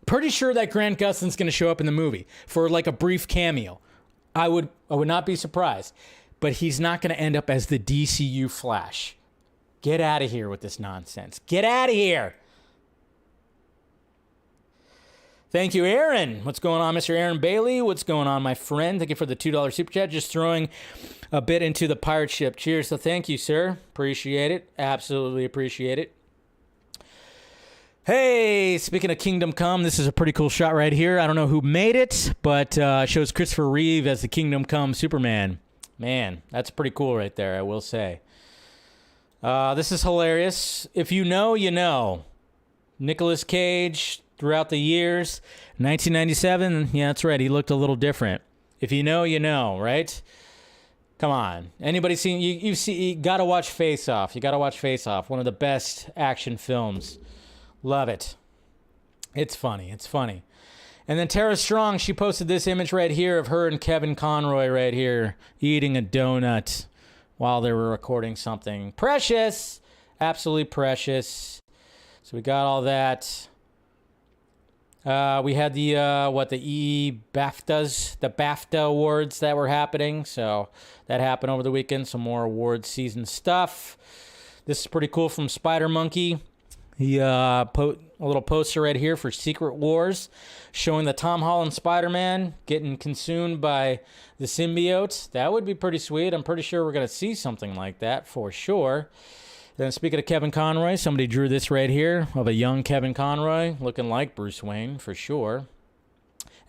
pretty sure that Grant Gustin's going to show up in the movie for like a brief cameo. I would not be surprised. But he's not going to end up as the DCU Flash. Get out of here with this nonsense. Get out of here. Thank you, Aaron. What's going on, Mr. Aaron Bailey? What's going on, my friend? Thank you for the $2 super chat. Just throwing a bit into the pirate ship. Cheers. So thank you, sir. Appreciate it. Absolutely appreciate it. Hey, speaking of Kingdom Come, this is a pretty cool shot right here. I don't know who made it, but shows Christopher Reeve as the Kingdom Come Superman. Man, that's pretty cool right there, I will say. This is hilarious. If you know, you know. Nicolas Cage... throughout the years, 1997, yeah, that's right, he looked a little different. If you know, you know, right? Come on. Anybody seen, you gotta watch Face Off. You gotta watch Face Off, one of the best action films. Love it. It's funny. It's funny. And then Tara Strong, she posted this image right here of her and Kevin Conroy right here eating a donut while they were recording something. Precious. Absolutely precious. So we got all that. We had the BAFTAs, the BAFTA awards that were happening. So that happened over the weekend. Some more awards season stuff. This is pretty cool from Spider Monkey. He a little poster right here for Secret Wars, showing the Tom Holland Spider-Man getting consumed by the symbiote. That would be pretty sweet. I'm pretty sure we're going to see something like that for sure. Then speaking of Kevin Conroy, somebody drew this right here of a young Kevin Conroy looking like Bruce Wayne for sure.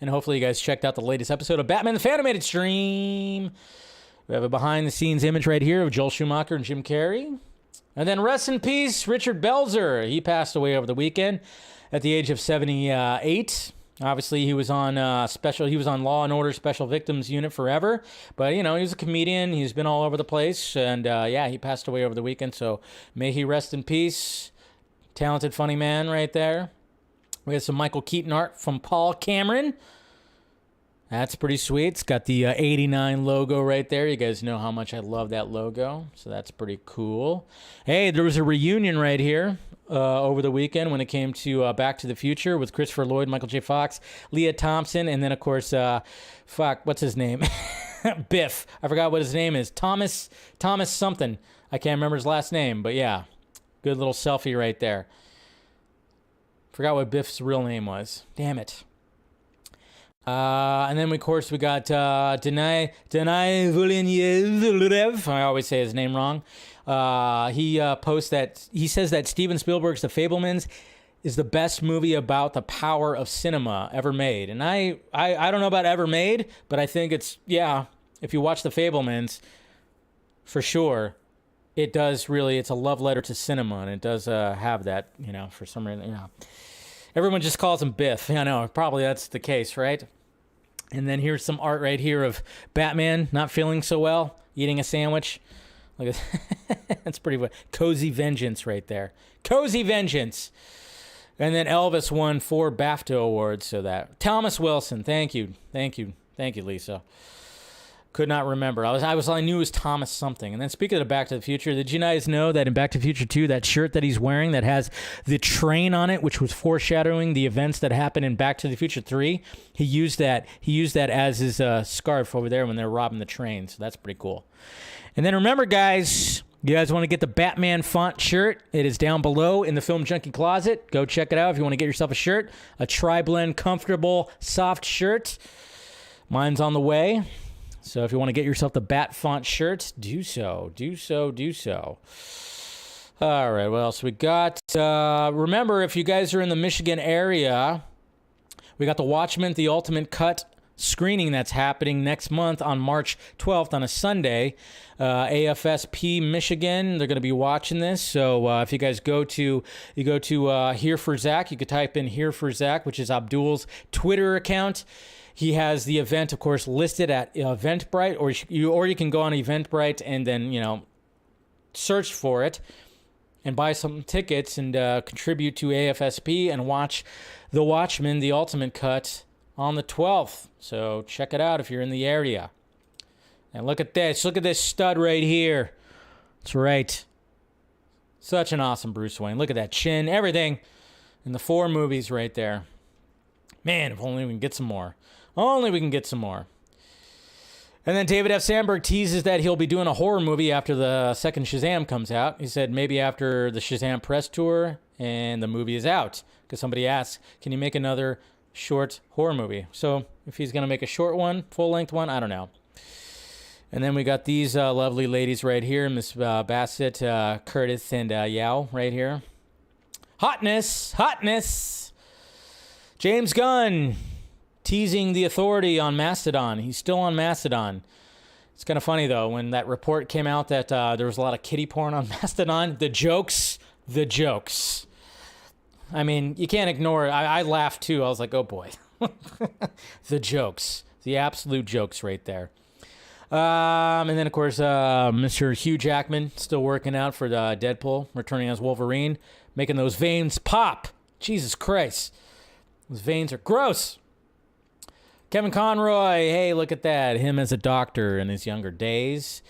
And hopefully you guys checked out the latest episode of Batman the Fanimated Stream. We have a behind-the-scenes image right here of Joel Schumacher and Jim Carrey. And then rest in peace, Richard Belzer. He passed away over the weekend at the age of 78. Obviously, he was on Law and Order Special Victims Unit forever. But, he was a comedian. He's been all over the place. And, he passed away over the weekend. So may he rest in peace. Talented, funny man right there. We have some Michael Keaton art from Paul Cameron. That's pretty sweet. It's got the 89 logo right there. You guys know how much I love that logo. So that's pretty cool. Hey, there was a reunion right here over the weekend when it came to Back to the Future with Christopher Lloyd, Michael J. Fox, Leah Thompson, and then, of course, what's his name? Biff. I forgot what his name is. Thomas something. I can't remember his last name, but yeah. Good little selfie right there. Forgot what Biff's real name was. Damn it. And then, of course, we got Denis Villeneuve. I always say his name wrong. He says that Steven Spielberg's The Fabelmans is the best movie about the power of cinema ever made. And I don't know about ever made, but I think it's, if you watch The Fabelmans, for sure, it does really, it's a love letter to cinema, and it does have that, for some reason, Everyone just calls him Biff. I know, probably that's the case, right? And then here's some art right here of Batman not feeling so well, eating a sandwich. Look at that's pretty cozy vengeance right there. Cozy vengeance. And then Elvis won 4 BAFTA awards, so that Thomas Wilson. Thank you, Lisa. Could not remember. I knew it was Thomas something. And then speaking of Back to the Future, did you guys know that in Back to the Future 2, that shirt that he's wearing that has the train on it, which was foreshadowing the events that happened in Back to the Future 3, he used that as his scarf over there when they're robbing the train. So that's pretty cool. And then remember, guys, you guys want to get the Batman font shirt? It is down below in the Film Junkie closet. Go check it out if you want to get yourself a shirt, a tri-blend comfortable soft shirt. Mine's on the way. So if you want to get yourself the Bat font shirt, do so. All right, what else we got? Remember, if you guys are in the Michigan area, we got the Watchmen, the Ultimate Cut screening that's happening next month on March 12th on a Sunday. AFSP Michigan, they're going to be watching this. So if you guys go to Here for Zach, you could type in Here for Zach, which is Abdul's Twitter account. He has the event, of course, listed at Eventbrite, or you can go on Eventbrite and then, search for it and buy some tickets and contribute to AFSP and watch The Watchmen, The Ultimate Cut on the 12th. So check it out if you're in the area. And look at this. Look at this stud right here. That's right. Such an awesome Bruce Wayne. Look at that chin, everything in the 4 movies right there. Man, if only we can get some more. Only we can get some more. And then David F. Sandberg teases that he'll be doing a horror movie after the second Shazam comes out. He said maybe after the Shazam press tour and the movie is out. Because somebody asked, can you make another short horror movie? So if he's going to make a short one, full-length one, I don't know. And then we got these lovely ladies right here, Miss Bassett, Curtis, and Yao right here. Hotness. James Gunn teasing the Authority on Mastodon. He's still on Mastodon. It's kind of funny, though, when that report came out that there was a lot of kiddie porn on Mastodon. The jokes. I mean, you can't ignore it. I laughed, too. I was like, oh, boy. The jokes. The absolute jokes right there. And then, of course, Mr. Hugh Jackman still working out for the Deadpool, returning as Wolverine, making those veins pop. Jesus Christ. Those veins are gross. Kevin Conroy, hey, look at that. Him as a doctor in his younger days.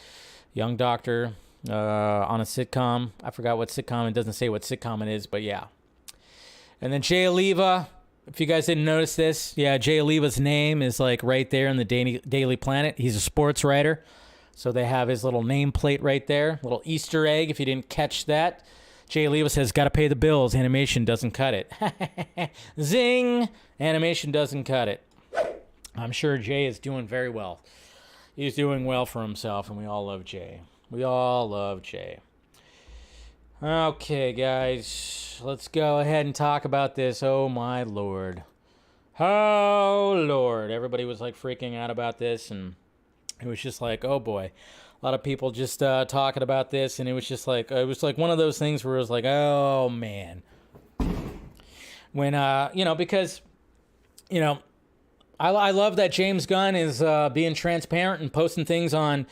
Young doctor on a sitcom. I forgot what sitcom. It doesn't say what sitcom it is, but yeah. And then Jay Oliva. If you guys didn't notice this, yeah, Jay Oliva's name is like right there in the Daily Planet. He's a sports writer. So they have his little nameplate right there. Little Easter egg if you didn't catch that. Jay Oliva says, gotta pay the bills. Animation doesn't cut it. Zing! Animation doesn't cut it. I'm sure Jay is doing very well. He's doing well for himself, and we all love Jay. We all love Jay. Okay, guys. Let's go ahead and talk about this. Oh, my Lord. Oh, Lord. Everybody was, like, freaking out about this, and it was just like, oh, boy. A lot of people just talking about this, and it was like one of those things where it was like, oh, man. When, because, I love that James Gunn is being transparent and posting things on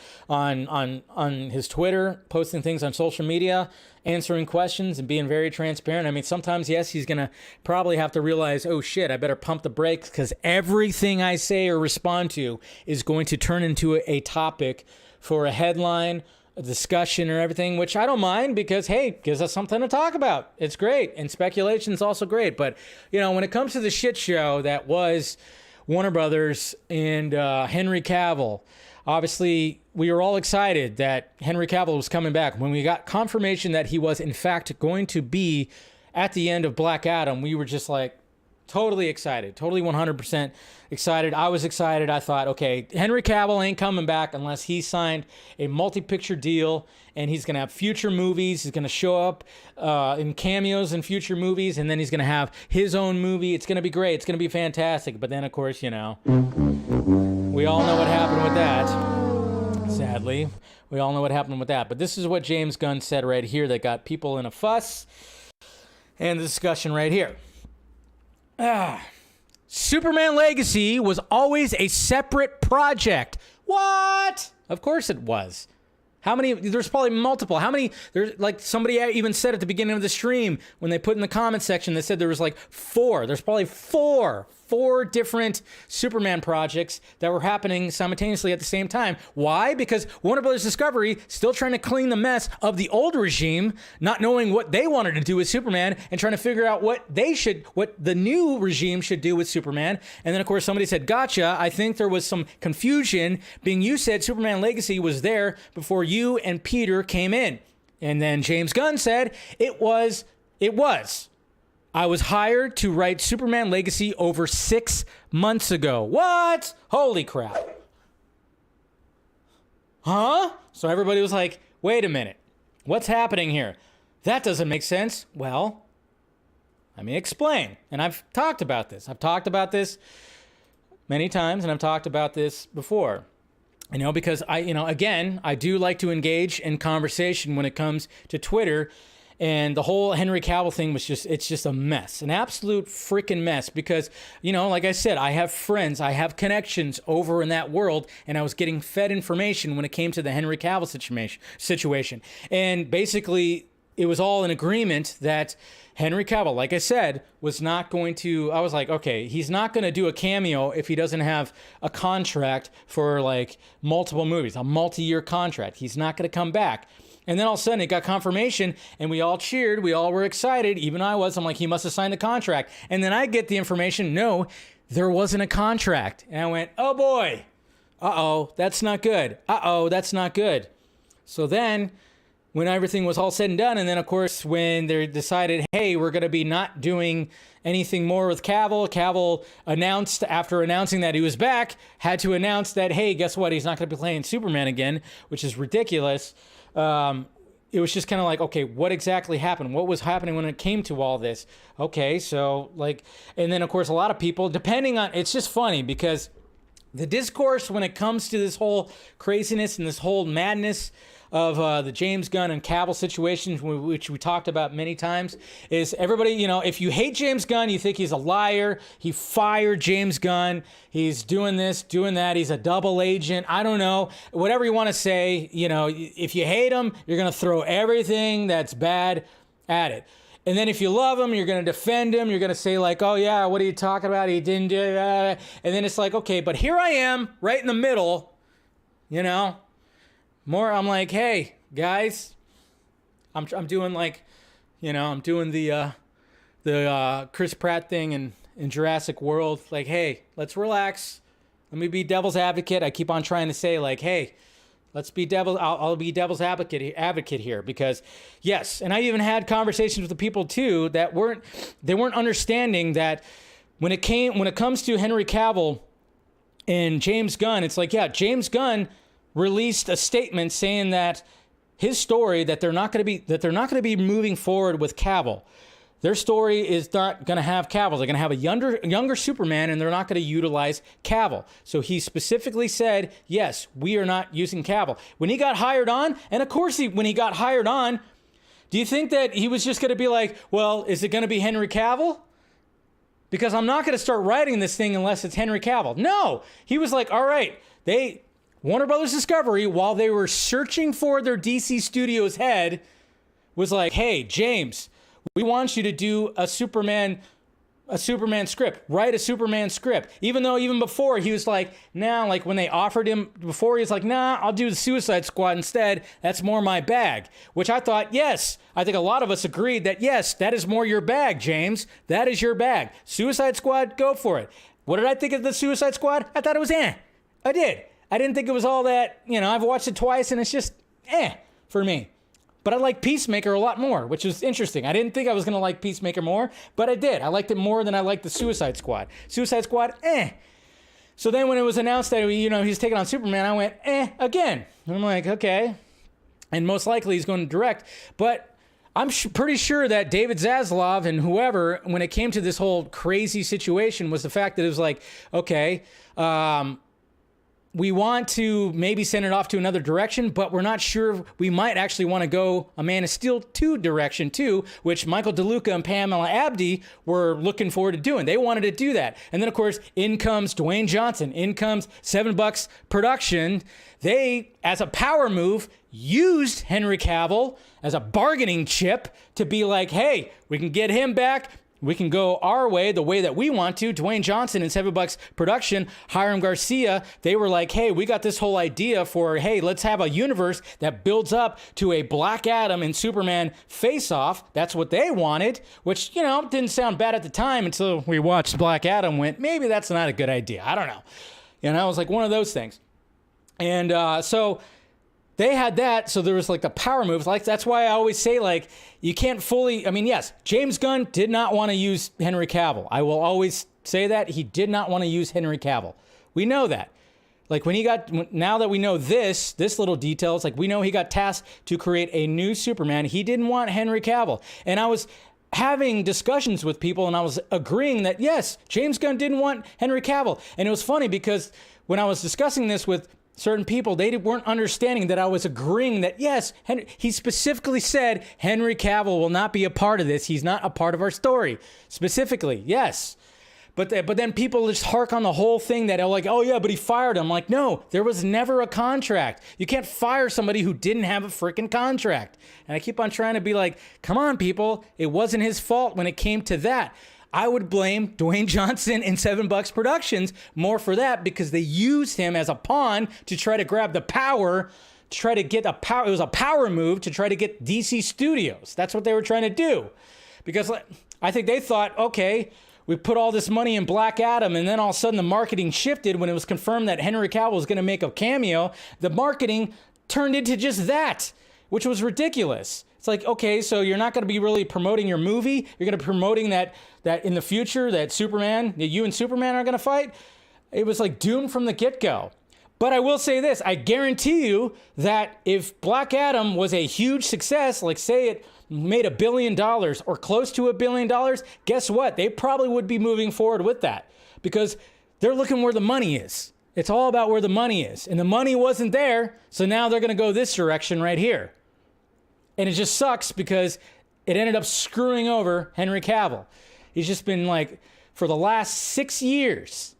his Twitter, posting things on social media, answering questions and being very transparent. I mean, sometimes, yes, he's going to probably have to realize, oh, shit, I better pump the brakes because everything I say or respond to is going to turn into a topic for a headline, a discussion or everything, which I don't mind because, hey, it gives us something to talk about. It's great. And speculation is also great. But, when it comes to the shit show that was Warner Brothers and Henry Cavill, obviously we were all excited that Henry Cavill was coming back. When we got confirmation that he was in fact going to be at the end of Black Adam, we were just like totally excited, totally 100% excited. I was excited. I thought, okay, Henry Cavill ain't coming back unless he signed a multi-picture deal and he's going to have future movies. He's going to show up in cameos in future movies, and then he's going to have his own movie. It's going to be great. It's going to be fantastic. But then, of course, we all know what happened with that. Sadly, we all know what happened with that. But this is what James Gunn said right here that got people in a fuss and the discussion right here. Superman Legacy was always a separate project. What? Of course it was. How many? There's probably multiple. How many? There's like somebody even said at the beginning of the stream when they put in the comment section, they said there was like 4. There's probably 4 different Superman projects that were happening simultaneously at the same time. Why? Because Warner Brothers Discovery still trying to clean the mess of the old regime, not knowing what they wanted to do with Superman and trying to figure out what the new regime should do with Superman. And then of course somebody said, gotcha. I think there was some confusion being you said Superman Legacy was there before you and Peter came in. And then James Gunn said it was. I was hired to write Superman Legacy over 6 months ago. What? Holy crap. Huh? So everybody was like, wait a minute. What's happening here? That doesn't make sense. Well, let me explain. And I've talked about this. I've talked about this many times, and I've talked about this before. Because I do like to engage in conversation when it comes to Twitter. And the whole Henry Cavill thing was it's just a mess, an absolute freaking mess because, like I said, I have friends, I have connections over in that world, and I was getting fed information when it came to the Henry Cavill situation. And basically, it was all in agreement that Henry Cavill, like I said, was not going to, I was like, okay, he's not going to do a cameo if he doesn't have a contract for like multiple movies, a multi-year contract. He's not going to come back. And then all of a sudden it got confirmation and we all cheered. We all were excited. Even I was. I'm like, he must have signed a contract. And then I get the information, no, there wasn't a contract. And I went, oh boy. Uh-oh, that's not good. Uh-oh, that's not good. So then when everything was all said and done, and then of course when they decided, hey, we're going to be not doing anything more with Cavill announced, after announcing that he was back, had to announce that, hey, guess what? He's not going to be playing Superman again, which is ridiculous. It was just kind of like, okay, what exactly happened? What was happening when it came to all this? Okay, so and then of course a lot of people, it's just funny because the discourse when it comes to this whole craziness and this whole madness of the James Gunn and Cavill situations, which we talked about many times, is everybody, if you hate James Gunn, you think he's a liar, he fired James Gunn, he's doing this, doing that, he's a double agent, I don't know, whatever you want to say, if you hate him, you're going to throw everything that's bad at it. And then if you love him, you're going to defend him. You're going to say like, oh yeah, what are you talking about? He didn't do that. And then it's like, okay, but here I am right in the middle, you know, I'm like, hey guys, I'm doing like, you know, I'm doing the Chris Pratt thing in Jurassic World. Like, hey, let's relax. Let me be devil's advocate. I keep on trying to say like, hey, let's be I'll be devil's advocate here because yes, and I even had conversations with the people too that weren't understanding that when it comes to Henry Cavill and James Gunn, it's like, yeah, James Gunn released a statement saying that his story that they're not going to be moving forward with Cavill. Their story is not going to have Cavill. They're going to have a younger Superman, and they're not going to utilize Cavill. So he specifically said, yes, we are not using Cavill. When he got hired on, and of course when he got hired on, do you think that he was just going to be like, well, is it going to be Henry Cavill? Because I'm not going to start writing this thing unless it's Henry Cavill. No, he was like, all right, Warner Brothers Discovery, while they were searching for their DC Studios head, was like, hey, James, we want you to do a Superman script. Write a Superman script. Even though even before he was like, nah, like when they offered him before, he was like, nah, I'll do the Suicide Squad instead. That's more my bag. Which I thought, yes, I think a lot of us agreed that yes, that is more your bag, James. That is your bag. Suicide Squad, go for it. What did I think of the Suicide Squad? I thought it was I did. I didn't think it was all that, you know, I've watched it twice and it's just for me. But I like Peacemaker a lot more, which is interesting. I didn't think I was going to like Peacemaker more, but I did. I liked it more than I liked the Suicide Squad. Suicide Squad, So then when it was announced that, you know, he's taking on Superman, I went, again. And I'm like, okay. And most likely he's going to direct. But I'm pretty sure that David Zaslav and whoever, when it came to this whole crazy situation, was the fact that it was like, okay, we want to maybe send it off to another direction, but we're not sure. We might actually want to go a Man of Steel 2 direction too, which Michael DeLuca and Pamela Abdy were looking forward to doing. They wanted to do that. And then, of course, in comes Dwayne Johnson. In comes $7 Production. They, as a power move, used Henry Cavill as a bargaining chip to be like, hey, we can get him back. We can go our way, the way that we want to. Dwayne Johnson and $7 Production, Hiram Garcia, they were like, hey, we got this whole idea for, hey, let's have a universe that builds up to a Black Adam and Superman face-off. That's what they wanted, which, you know, didn't sound bad at the time until we watched Black Adam, went, maybe that's not a good idea. I don't know. You know, it was like one of those things. And so they had that, so there was like the power moves. Like that's why I always say like you can't fully. I mean, yes, James Gunn did not want to use Henry Cavill. I will always say that he did not want to use Henry Cavill. We know that. Like now that we know this little detail, it's like we know he got tasked to create a new Superman. He didn't want Henry Cavill, and I was having discussions with people, and I was agreeing that yes, James Gunn didn't want Henry Cavill, and it was funny because when I was discussing this with certain people, they weren't understanding that I was agreeing that, yes, he specifically said Henry Cavill will not be a part of this. He's not a part of our story. Specifically, yes. But then people just hark on the whole thing that are like, oh yeah, but he fired him. I'm like, no, there was never a contract. You can't fire somebody who didn't have a freaking contract. And I keep on trying to be like, come on, people. It wasn't his fault when it came to that. I would blame Dwayne Johnson and $7 Productions more for that because they used him as a pawn to try to grab the power, to try to get it was a power move to try to get DC Studios. That's what they were trying to do. Because I think they thought, okay, we put all this money in Black Adam, and then all of a sudden the marketing shifted when it was confirmed that Henry Cavill was going to make a cameo. The marketing turned into just that, which was ridiculous. It's like, okay, so you're not going to be really promoting your movie. You're going to be promoting that in the future that you and Superman are going to fight. It was like doomed from the get-go. But I will say this, I guarantee you that if Black Adam was a huge success, like say it made $1 billion or close to $1 billion, guess what? They probably would be moving forward with that because they're looking where the money is. It's all about where the money is. And the money wasn't there, so now they're going to go this direction right here. And it just sucks because it ended up screwing over Henry Cavill. He's just been like, for the last 6 years,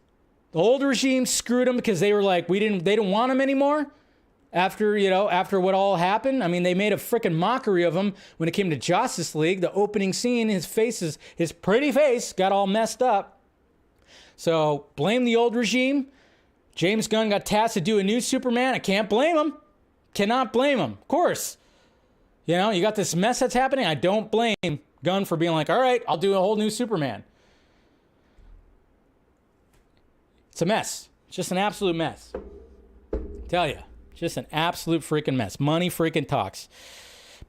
the old regime screwed him because they were like, they didn't want him anymore. after, after what all happened. I mean, they made a freaking mockery of him when it came to Justice League. The opening scene, his pretty face got all messed up. So blame the old regime. James Gunn got tasked to do a new Superman. I can't blame him. Cannot blame him. Of course. You got this mess that's happening. I don't blame Gunn for being like, all right, I'll do a whole new Superman. It's a mess. It's just an absolute mess. Tell you. Just an absolute freaking mess. Money freaking talks.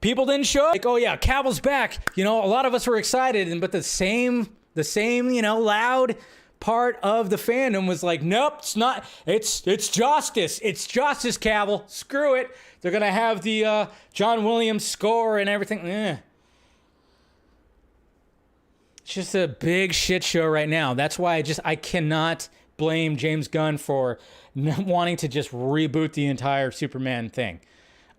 People didn't show up. Like, oh yeah, Cavill's back. A lot of us were excited, but the same, loud part of the fandom was like, nope, it's not. It's justice. It's justice, Cavill. Screw it. They're gonna have the John Williams score and everything. It's just a big shit show right now. That's why I cannot blame James Gunn for wanting to just reboot the entire Superman thing.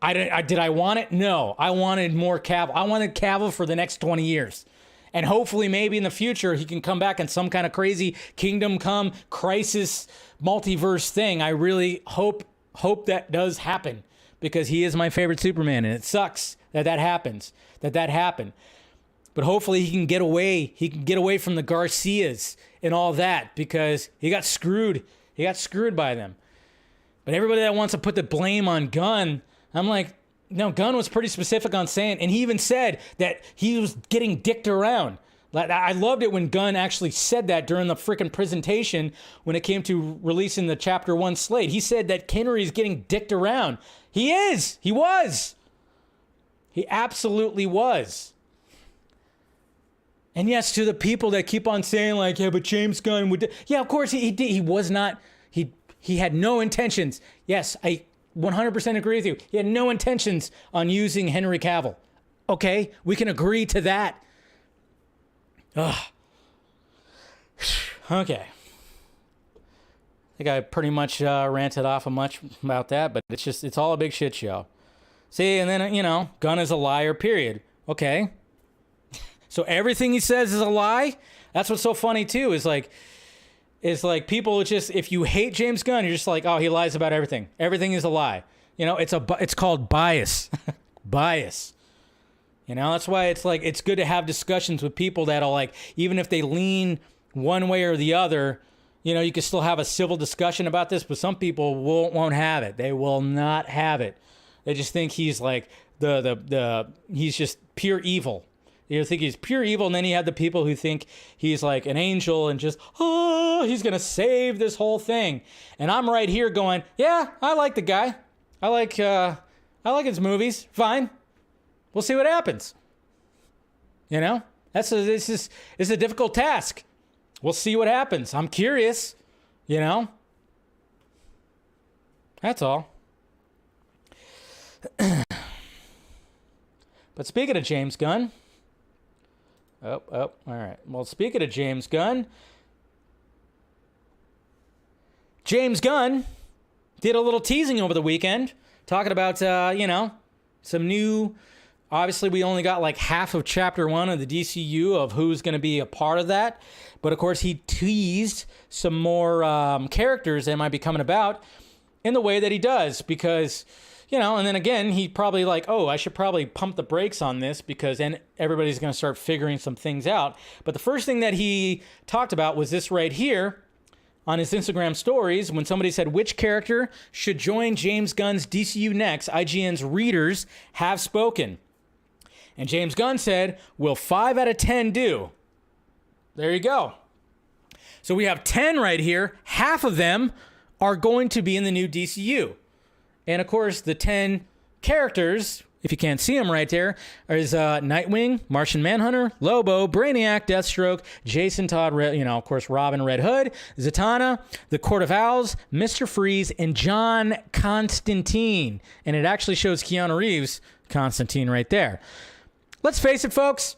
Did I want it? No. I wanted more Cavill. I wanted Cavill for the next 20 years. And hopefully maybe in the future he can come back in some kind of crazy Kingdom Come crisis multiverse thing. I really hope that does happen, because he is my favorite Superman, and it sucks that happens. That happened. But hopefully he can get away. He can get away from the Garcias and all that, because he got screwed. He got screwed by them. But everybody that wants to put the blame on Gunn, I'm like, no, Gunn was pretty specific on saying, and he even said that he was getting dicked around. I loved it when Gunn actually said that during the freaking presentation when it came to releasing the Chapter 1 slate. He said that Henry's getting dicked around. He is. He was. He absolutely was. And yes, to the people that keep on saying like, yeah, but James Gunn would... Yeah, of course he did. He was not... He had no intentions. Yes, I 100% agree with you. He had no intentions on using Henry Cavill. Okay, we can agree to that. Ugh. Okay. I think I pretty much ranted off much about that, but it's all a big shit show. See, and then, Gunn is a liar, period. Okay. So everything he says is a lie? That's what's so funny, too, is like people just, if you hate James Gunn, you're just like, oh, he lies about everything. Everything is a lie. It's called bias. Bias. That's why it's like, it's good to have discussions with people that'll like, even if they lean one way or the other, you can still have a civil discussion about this, but some people won't have it. They will not have it. They just think he's like he's just pure evil. You think he's pure evil, and then you have the people who think he's like an angel and just, he's going to save this whole thing. And I'm right here going, yeah, I like the guy. I like his movies. Fine. We'll see what happens. This is a difficult task. We'll see what happens. I'm curious, That's all. But speaking of James Gunn, all right. Well, speaking of James Gunn did a little teasing over the weekend, talking about, some new, obviously we only got like half of Chapter 1 of the DCU of who's going to be a part of that. But of course, he teased some more characters that might be coming about in the way that he does, because... and then again, he probably like, oh, I should probably pump the brakes on this because then everybody's going to start figuring some things out. But the first thing that he talked about was this right here on his Instagram stories when somebody said, which character should join James Gunn's DCU next? IGN's readers have spoken. And James Gunn said, will 5 out of 10 do? There you go. So we have 10 right here. Half of them are going to be in the new DCU. And, of course, the 10 characters, if you can't see them right there, is Nightwing, Martian Manhunter, Lobo, Brainiac, Deathstroke, Jason Todd, of course, Robin, Red Hood, Zatanna, the Court of Owls, Mr. Freeze, and John Constantine. And it actually shows Keanu Reeves' Constantine right there. Let's face it, folks.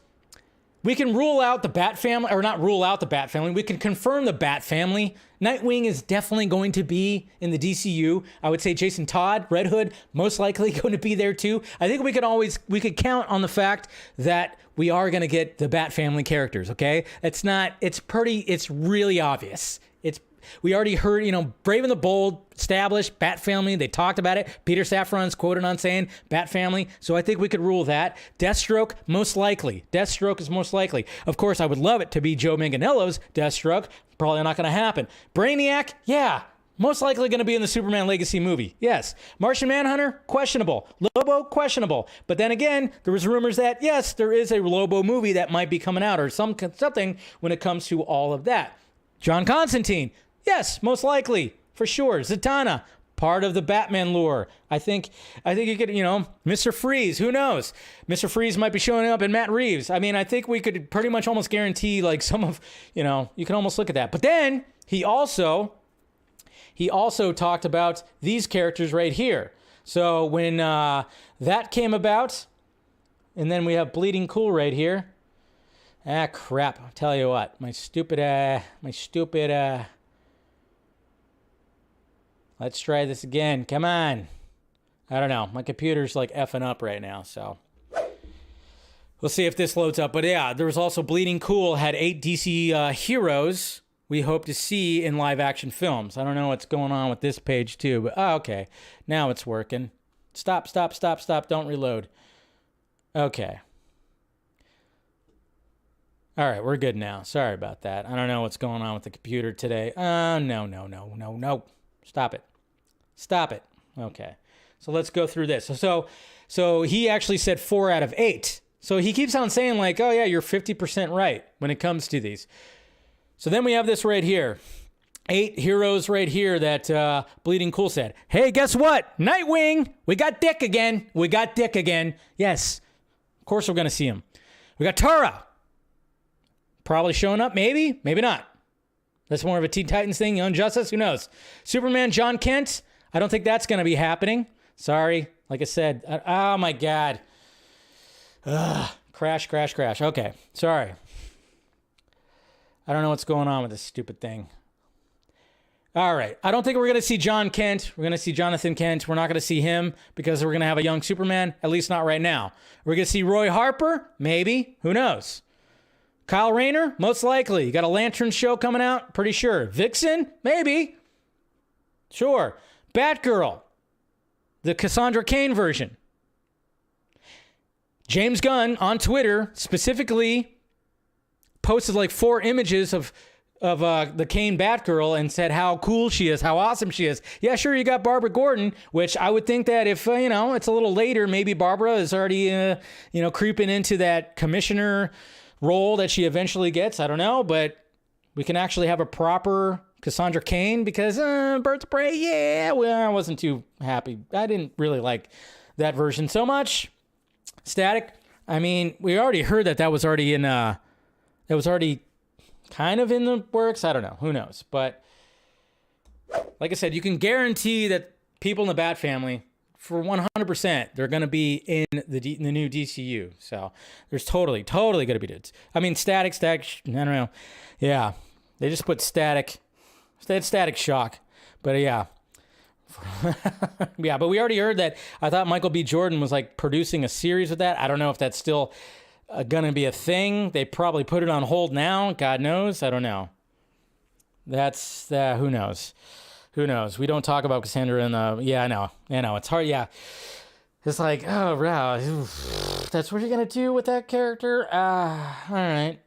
We can rule out the Bat family, or not rule out the Bat family. We can confirm the Bat family. Nightwing is definitely going to be in the DCU. I would say Jason Todd, Red Hood, most likely going to be there too. I think we could count on the fact that we are going to get the Bat family characters, okay? It's really obvious. we already heard, Brave and the Bold, established, Bat Family, they talked about it. Peter Safran's quoted on saying Bat Family, so I think we could rule that. Deathstroke, most likely. Deathstroke is most likely. Of course, I would love it to be Joe Manganiello's Deathstroke. Probably not going to happen. Brainiac, yeah. Most likely going to be in the Superman Legacy movie. Yes. Martian Manhunter, questionable. Lobo, questionable. But then again, there was rumors that, yes, there is a Lobo movie that might be coming out or something when it comes to all of that. John Constantine, yes, most likely, for sure. Zatanna, part of the Batman lore. I think you could, Mr. Freeze, who knows? Mr. Freeze might be showing up in Matt Reeves. I mean, I think we could pretty much almost guarantee like some of, you can almost look at that. But then he also talked about these characters right here. So when that came about, and then we have Bleeding Cool right here. Ah, crap. I'll tell you what. My stupid, let's try this again. Come on. I don't know. My computer's like effing up right now, so we'll see if this loads up. But yeah, there was also Bleeding Cool, had 8 DC heroes we hope to see in live action films. I don't know what's going on with this page too, but okay. Now it's working. Stop. Don't reload. Okay. All right, we're good now. Sorry about that. I don't know what's going on with the computer today. No. Stop it. Okay. So let's go through this. So he actually said 4 out of 8. So he keeps on saying like, oh yeah, you're 50% right when it comes to these. So then we have this right here. 8 heroes right here that Bleeding Cool said. Hey, guess what? Nightwing! We got Dick again. Yes. Of course we're going to see him. We got Tara. Probably showing up, maybe not. That's more of a Teen Titans thing, Young Justice, who knows? Superman, John Kent, I don't think that's going to be happening. Sorry, like I said, oh my God. Crash. Okay, sorry. I don't know what's going on with this stupid thing. All right, I don't think we're going to see John Kent. We're going to see Jonathan Kent. We're not going to see him because we're going to have a young Superman, at least not right now. We're going to see Roy Harper, maybe, who knows? Kyle Rayner, most likely. You got a Lantern show coming out, pretty sure. Vixen, maybe. Sure. Batgirl, the Cassandra Cain version. James Gunn on Twitter specifically posted like 4 images of the Cain Batgirl and said how cool she is, how awesome she is. Yeah, sure, you got Barbara Gordon, which I would think that if, it's a little later, maybe Barbara is already, creeping into that commissioner role that she eventually gets. I don't know, but we can actually have a proper Cassandra Cain because Birds of Prey, yeah, well, I wasn't too happy. I didn't really like that version so much. Static, I mean, we already heard that was already in, that was already kind of in the works. I don't know, who knows? But like I said, you can guarantee that people in the Bat family, for 100%, they're going to be in the new DCU. So there's totally going to be dudes. I mean, Static, I don't know. Yeah, they just put Static. They had Static Shock. But yeah. Yeah, but we already heard that. I thought Michael B. Jordan was like producing a series with that. I don't know if that's still going to be a thing. They probably put it on hold now. God knows. I don't know. That's, who knows? Who knows? We don't talk about Cassandra in the... Yeah, I know. It's hard, yeah. It's like, oh, wow. That's what you're going to do with that character? All right.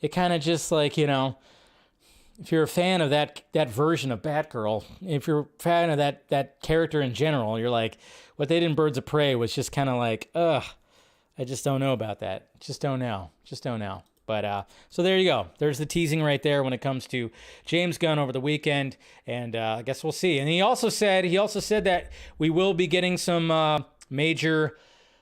It kind of just like, if you're a fan of that version of Batgirl, if you're a fan of that character in general, you're like, what they did in Birds of Prey was just kind of like, ugh, I just don't know about that. Just don't know. But so there you go. There's the teasing right there when it comes to James Gunn over the weekend, and I guess we'll see. And he also said that we will be getting some major.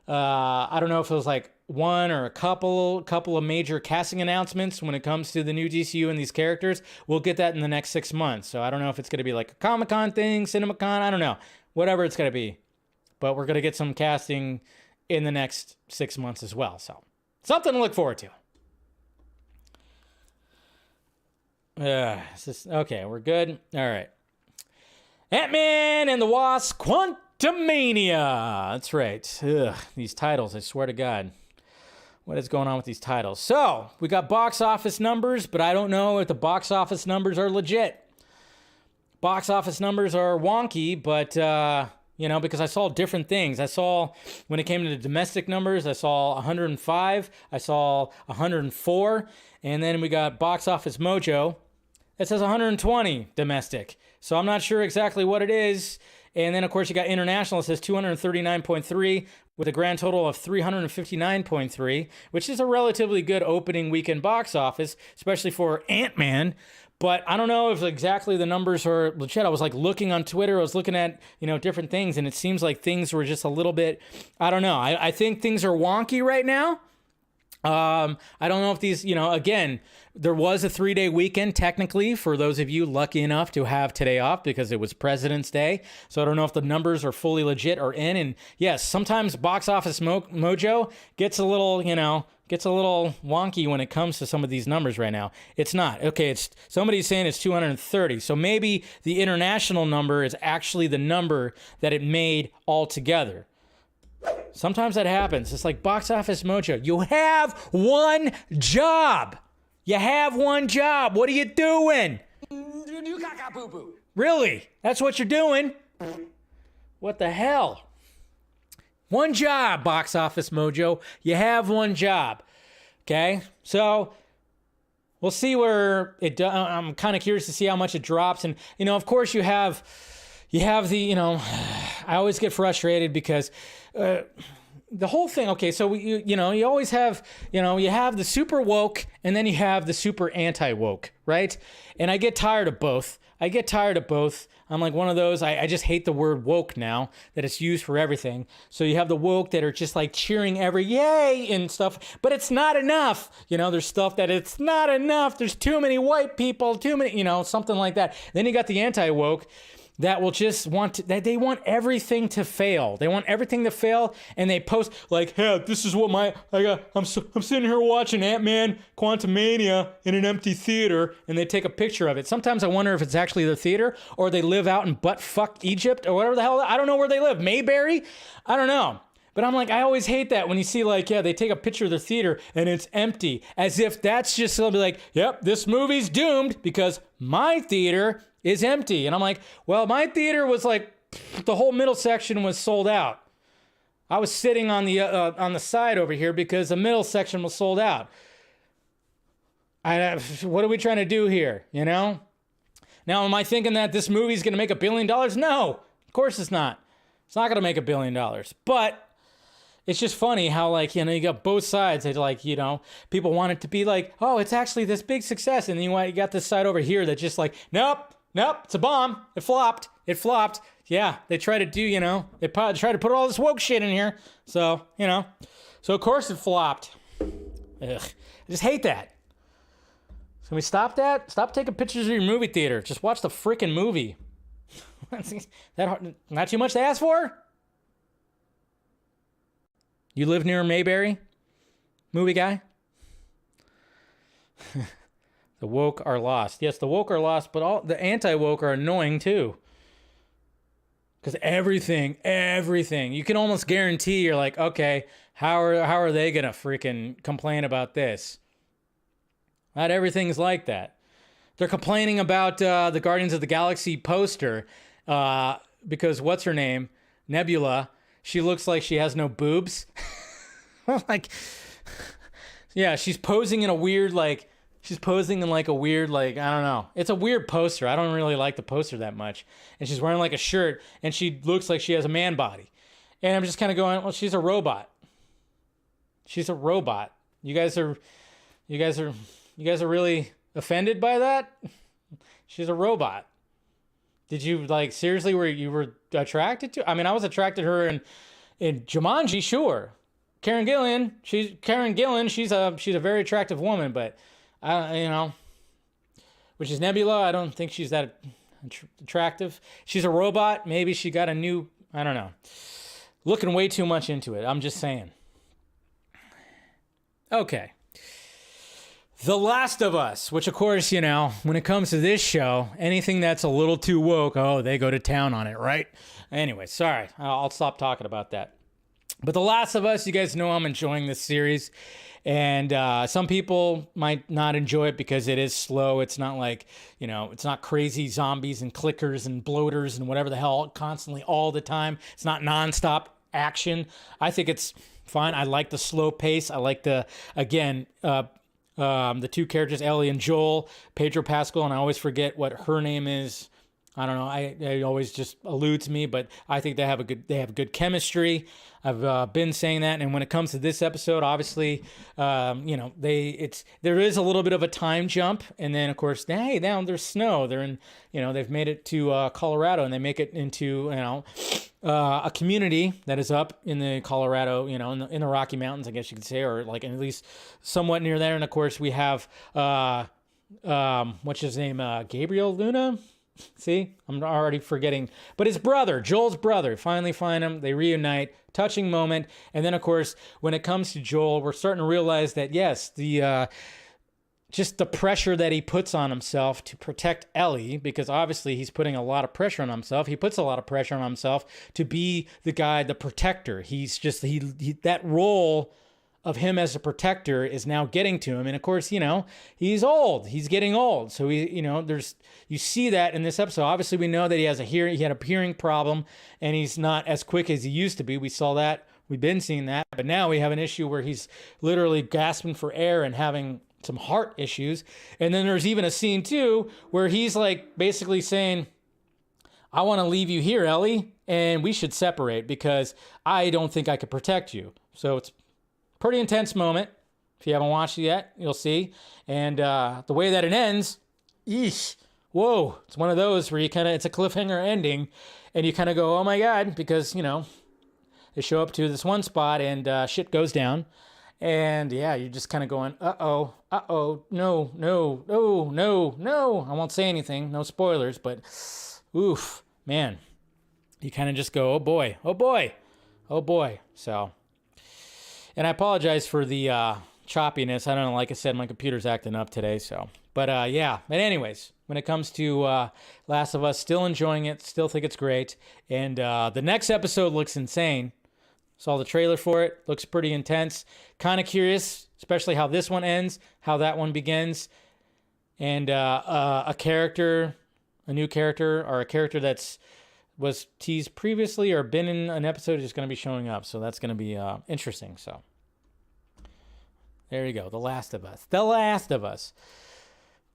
I don't know if it was like one or a couple of major casting announcements when it comes to the new DCU and these characters. We'll get that in the next 6 months. So I don't know if it's going to be like a Comic-Con thing, CinemaCon. I don't know. Whatever it's going to be, but we're going to get some casting in the next 6 months as well. So something to look forward to. Okay, we're good. All right. Ant-Man and the Wasp, Quantumania. That's right. Ugh, these titles, I swear to God. What is going on with these titles? So, we got box office numbers, but I don't know if the box office numbers are legit. box office numbers are wonky, but you know, because I saw different things. I saw, when it came to the domestic numbers, I saw 105, I saw 104, and then we got Box Office Mojo that says 120 domestic. So I'm not sure exactly what it is. And then, of course, you got international. It says 239.3 with a grand total of 359.3, which is a relatively good opening weekend box office, especially for Ant-Man. But I don't know if exactly the numbers are legit. I was like looking on Twitter. I was looking at, you know, different things, and it seems like things were just a little bit, I don't know. I think things are wonky right now. I don't know if these, you know, again, there was a 3-day weekend technically for those of you lucky enough to have today off because it was President's Day. So I don't know if the numbers are fully legit or in. And yes, sometimes Box Office Mojo gets a little, you know, gets a little wonky when it comes to some of these numbers right now. It's not. Okay, it's somebody's saying it's 230. So maybe the international number is actually the number that it made altogether. Sometimes that happens. It's like Box Office Mojo. You have one job. You have one job. What are you doing? Really? That's what you're doing? What the hell? One job, Box Office Mojo. You have one job. Okay? So we'll see where it does. I'm kind of curious to see how much it drops. And, you know, of course you have the, you know, I always get frustrated because the whole thing, okay, so you know, you always have, you know, you have the super woke and then you have the super anti-woke, right? And I get tired of both. I'm like one of those, I just hate the word woke now, that it's used for everything. So you have the woke that are just like cheering every yay and stuff, but it's not enough. You know, there's stuff that it's not enough. There's too many white people, too many, you know, something like that. Then you got the anti-woke that will just want to, that they want everything to fail. They want everything to fail, and they post like, "Hey, this is what I'm sitting here watching Ant-Man Quantumania in an empty theater," and they take a picture of it. Sometimes I wonder if it's actually the theater or they live out in butt-fuck Egypt or whatever the hell. I don't know where they live. Mayberry? I don't know. But I'm like, I always hate that when you see like, yeah, they take a picture of the theater and it's empty, as if that's just gonna be like, yep, this movie's doomed because my theater is empty. And I'm like, well, my theater was like, the whole middle section was sold out. I was sitting on the side over here because the middle section was sold out. What are we trying to do here, you know? Now, am I thinking that this movie's gonna make $1 billion? No, of course it's not. It's not gonna make $1 billion. But it's just funny how, like, you know, you got both sides. It's like, you know, people want it to be like, oh, it's actually this big success. And then you got this side over here that's just like, nope, it's a bomb. It flopped. Yeah, they try to do, you know, they try to put all this woke shit in here. So, you know, so of course it flopped. Ugh, I just hate that. Can we stop that? Stop taking pictures of your movie theater. Just watch the freaking movie. That hard, not too much to ask for? You live near Mayberry? Movie guy? The woke are lost. Yes, the woke are lost, but all the anti-woke are annoying too. Because everything, you can almost guarantee you're like, okay, how are they gonna freaking complain about this? Not everything's like that. They're complaining about the Guardians of the Galaxy poster because what's her name? Nebula. She looks like she has no boobs. Like, yeah, she's posing in a weird, like, I don't know. It's a weird poster. I don't really like the poster that much. And she's wearing like a shirt and she looks like she has a man body. And I'm just kind of going, well, she's a robot. She's a robot. You guys are really offended by that? She's a robot. Did you, like, seriously, you were attracted to? I mean, I was attracted to her in Jumanji, sure. Karen Gillan, she's a very attractive woman, but you know, which is Nebula. I don't think she's that attractive. She's a robot. Maybe she got a new, I don't know. Looking way too much into it. I'm just saying. Okay. The Last of Us, which of course, you know, when it comes to this show, anything that's a little too woke, oh, they go to town on it, right? Anyway, sorry. I'll stop talking about that. But The Last of Us, you guys know I'm enjoying this series. And some people might not enjoy it because it is slow. It's not like, it's not crazy zombies and clickers and bloaters and whatever the hell constantly all the time. It's not nonstop action. I think it's fine. I like the slow pace. I like the two characters, Ellie and Joel, Pedro Pascal, and I always forget what her name is. I don't know. I always just eludes me, but I think they have good chemistry. I've been saying that, and when it comes to this episode, obviously, there is a little bit of a time jump, and then of course, hey, now there's snow. They're in, they've made it to Colorado, and they make it into a community that is up in the Colorado, in the Rocky Mountains, I guess you could say, or like at least somewhat near there. And of course, we have what's his name, Gabriel Luna. See, I'm already forgetting. But his brother, Joel's brother, finally find him. They reunite. Touching moment. And then, of course, when it comes to Joel, we're starting to realize that, yes, just the pressure that he puts on himself to protect Ellie, because obviously he's putting a lot of pressure on himself. He puts a lot of pressure on himself to be the guy, the protector. He's just, that role of him as a protector is now getting to him. And of course, he's old. He's getting old. So you see that in this episode. Obviously, we know that he had a hearing problem, and he's not as quick as he used to be. We saw that. We've been seeing that. But now we have an issue where he's literally gasping for air and having some heart issues. And then there's even a scene too where he's like basically saying, I want to leave you here, Ellie, and we should separate because I don't think I could protect you. So it's pretty intense moment. If you haven't watched it yet, you'll see. And the way that it ends, yeesh, whoa. It's one of those where it's a cliffhanger ending, and you kind of go, oh my God, because, they show up to this one spot and shit goes down. And yeah, you're just kind of going, no. I won't say anything, no spoilers, but oof, man. You kind of just go, oh boy. So... And I apologize for the choppiness. I don't know, like I said, my computer's acting up today, so. But yeah, but anyways, when it comes to Last of Us, still enjoying it, still think it's great. And the next episode looks insane. Saw the trailer for it, looks pretty intense. Kind of curious, especially how this one ends, how that one begins. And a new character, or a character that's was teased previously or been in an episode is going to be showing up. So that's going to be interesting. So there you go. The Last of Us.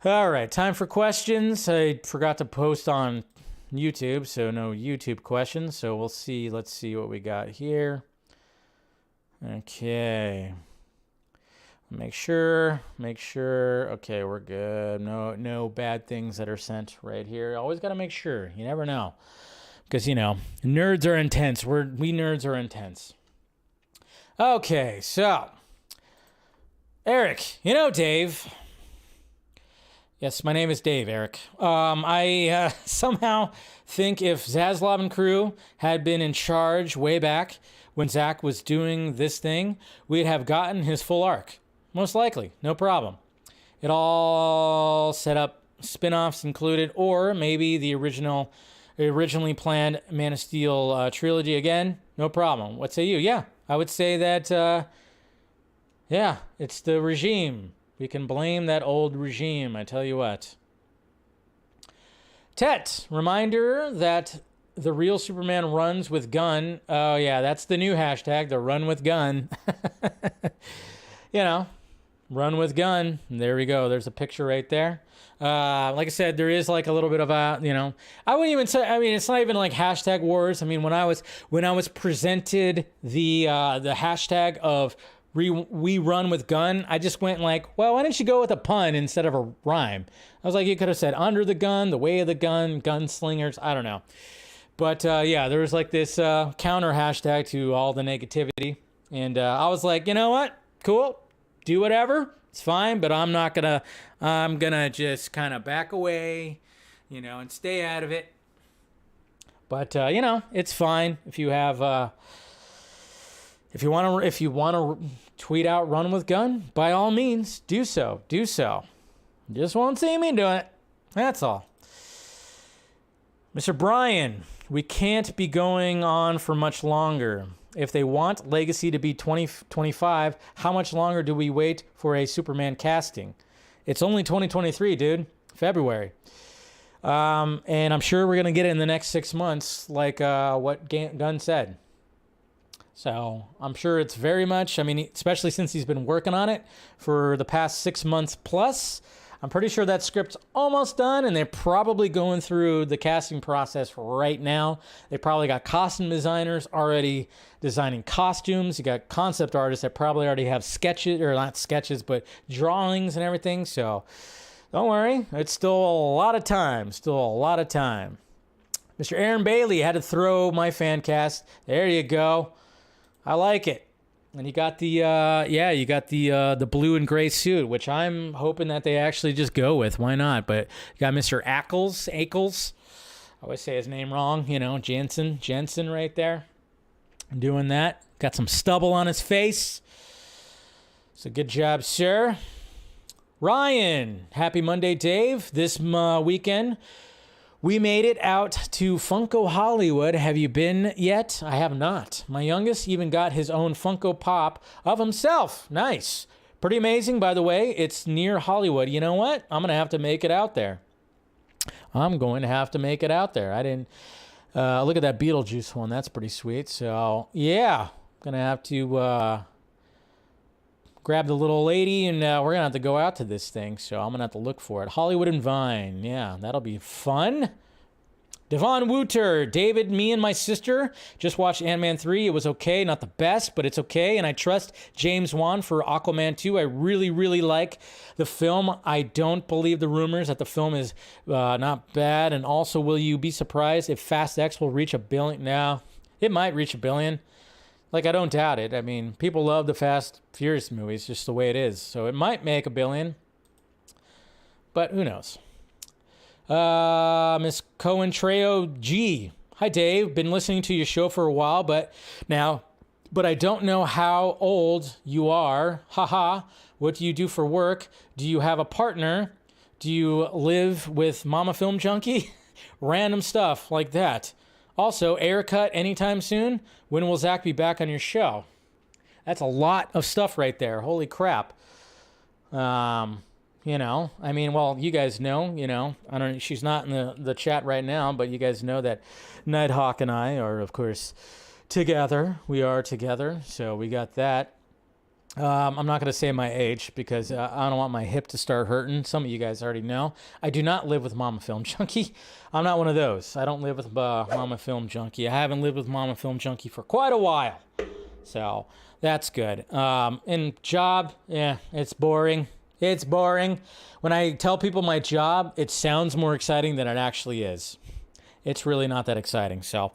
All right. Time for questions. I forgot to post on YouTube, so no YouTube questions. So we'll see. Let's see what we got here. Okay. Make sure. Okay, we're good. No bad things that are sent right here. Always got to make sure. You never know. Because, nerds are intense. We nerds are intense. Okay, so. Eric, Dave. Yes, my name is Dave, Eric. I somehow think if Zaslav and crew had been in charge way back when Zach was doing this thing, we'd have gotten his full arc. Most likely, no problem. It all set up spin-offs included, or maybe the originally planned Man of Steel trilogy again, no problem. What say you? Yeah, I would say that, it's the regime. We can blame that old regime, I tell you what. Tet, reminder that the real Superman runs with Gunn. Oh, yeah, that's the new hashtag, the run with Gunn. Run with Gunn. There we go. There's a picture right there. Like I said, there is like a little bit of a, I wouldn't even say, it's not even like hashtag wars. When I was presented the hashtag of we run with Gunn, I just went like, well, why didn't you go with a pun instead of a rhyme? I was like, you could have said under the gun, the way of the gun, gunslingers. I don't know. But there was like this counter hashtag to all the negativity. And I was like, you know what? Cool. Do whatever. It's fine, but I'm gonna just kind of back away, and stay out of it. But it's fine if you have if you want to tweet out run with Gunn, by all means, do so. You just won't see me doing it. That's all. Mr. Brian, we can't be going on for much longer. If they want Legacy to be 2025, how much longer do we wait for a Superman casting? It's only 2023, dude. February. And I'm sure we're going to get it in the next 6 months, like what Gunn said. So I'm sure it's very much, I mean, especially since he's been working on it for the past 6 months plus. I'm pretty sure that script's almost done, and they're probably going through the casting process right now. They probably got costume designers already designing costumes. You got concept artists that probably already have sketches, or not sketches, but drawings and everything. So don't worry, it's still a lot of time. Mr. Aaron Bailey had to throw my fan cast. There you go. I like it. And you got the the blue and gray suit, which I'm hoping that they actually just go with. Why not? But you got Mr. Ackles. I always say his name wrong. Jensen right there. Doing that. Got some stubble on his face. So good job, sir. Ryan, happy Monday, Dave. This weekend, we made it out to Funko Hollywood. Have you been yet? I have not. My youngest even got his own Funko Pop of himself. Nice. Pretty amazing, by the way. It's near Hollywood. You know what? I'm going to have to make it out there. I didn't... look at that Beetlejuice one. That's pretty sweet. So, yeah. Going to have to... grab the little lady, and we're going to have to go out to this thing, so I'm going to have to look for it. Hollywood and Vine. Yeah, that'll be fun. Devon Wooter. David, me and my sister just watched Ant-Man 3. It was okay. Not the best, but it's okay, and I trust James Wan for Aquaman 2. I really, really like the film. I don't believe the rumors that the film is not bad, and also, will you be surprised if Fast X will reach 1 billion? No, it might reach 1 billion. Like, I don't doubt it. I mean, people love the Fast Furious movies, just the way it is. So it might make 1 billion. But who knows? Miss Cohen Treo G. Hi, Dave. Been listening to your show for a while, but I don't know how old you are. Haha. What do you do for work? Do you have a partner? Do you live with Mama Film Junkie? Random stuff like that. Also, air cut anytime soon? When will Zach be back on your show? That's a lot of stuff right there. Holy crap. I mean, well, you guys know, I don't. She's not in the chat right now, but you guys know that Nighthawk and I are, of course, together. We are together, so we got that. I'm not going to say my age because I don't want my hip to start hurting. Some of you guys already know. I do not live with Mama Film Junkie. I'm not one of those. I don't live with Mama Film Junkie. I haven't lived with Mama Film Junkie for quite a while. So that's good. And job, yeah, it's boring. It's boring. When I tell people my job, it sounds more exciting than it actually is. It's really not that exciting. So,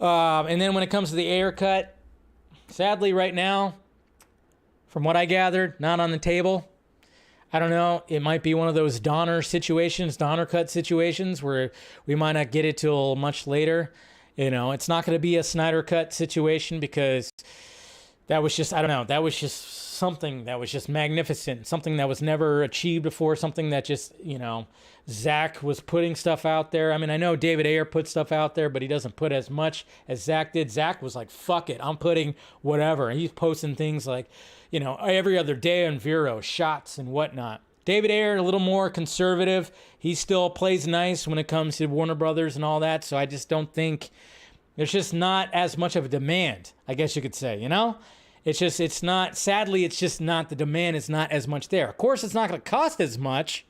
and then when it comes to the air cut, sadly right now, from what I gathered, not on the table. I don't know. It might be one of those Donner cut situations where we might not get it till much later. It's not going to be a Snyder cut situation because that was just, I don't know. That was just something that was just magnificent. Something that was never achieved before. Something that just, Zach was putting stuff out there. I mean, I know David Ayer put stuff out there, but he doesn't put as much as Zach did. Zach was like, fuck it, I'm putting whatever. And he's posting things like, every other day on Vero, shots and whatnot. David Ayer, a little more conservative. He still plays nice when it comes to Warner Brothers and all that. So I just don't think there's just not as much of a demand, I guess you could say, sadly, it's just not, the demand is not as much there. Of course, it's not going to cost as much,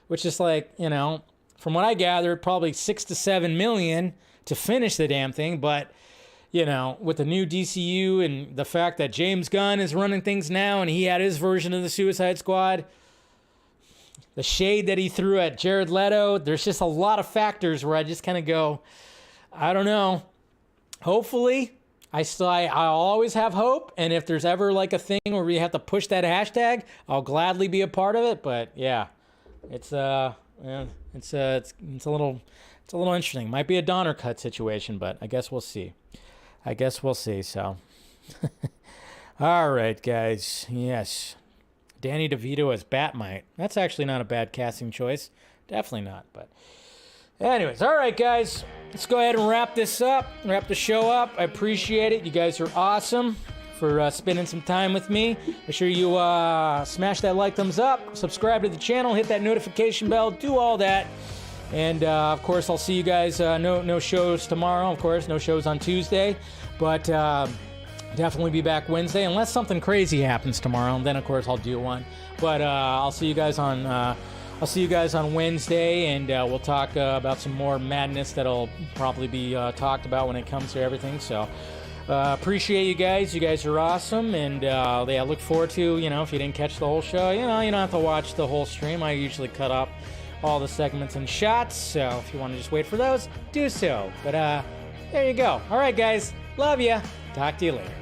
which is like, from what I gathered, probably 6 to 7 million to finish the damn thing. But, with the new DCU and the fact that James Gunn is running things now and he had his version of the Suicide Squad, the shade that he threw at Jared Leto, there's just a lot of factors where I just kind of go, I don't know. Hopefully, I'll always have hope, and if there's ever like a thing where we have to push that hashtag, I'll gladly be a part of it. But yeah, it's a little interesting. Might be a Donner cut situation, but I guess we'll see. So, all right, guys. Yes, Danny DeVito as Batmite. That's actually not a bad casting choice. Definitely not. But Anyways, all right, guys. Let's go ahead and wrap this up. Wrap the show up. I appreciate it. You guys are awesome for spending some time with me. Make sure you smash that like, thumbs up, subscribe to the channel, hit that notification bell, do all that. And of course, I'll see you guys. No shows tomorrow, of course. No shows on Tuesday, but definitely be back Wednesday unless something crazy happens tomorrow. And then, of course, I'll do one. But I'll see you guys on. I'll see you guys on Wednesday, and we'll talk about some more madness that'll probably be talked about when it comes to everything. So appreciate you guys. You guys are awesome, and yeah, look forward to, if you didn't catch the whole show, you don't have to watch the whole stream. I usually cut up all the segments and shots, so if you want to just wait for those, do so. But there you go. All right, guys. Love ya. Talk to you later.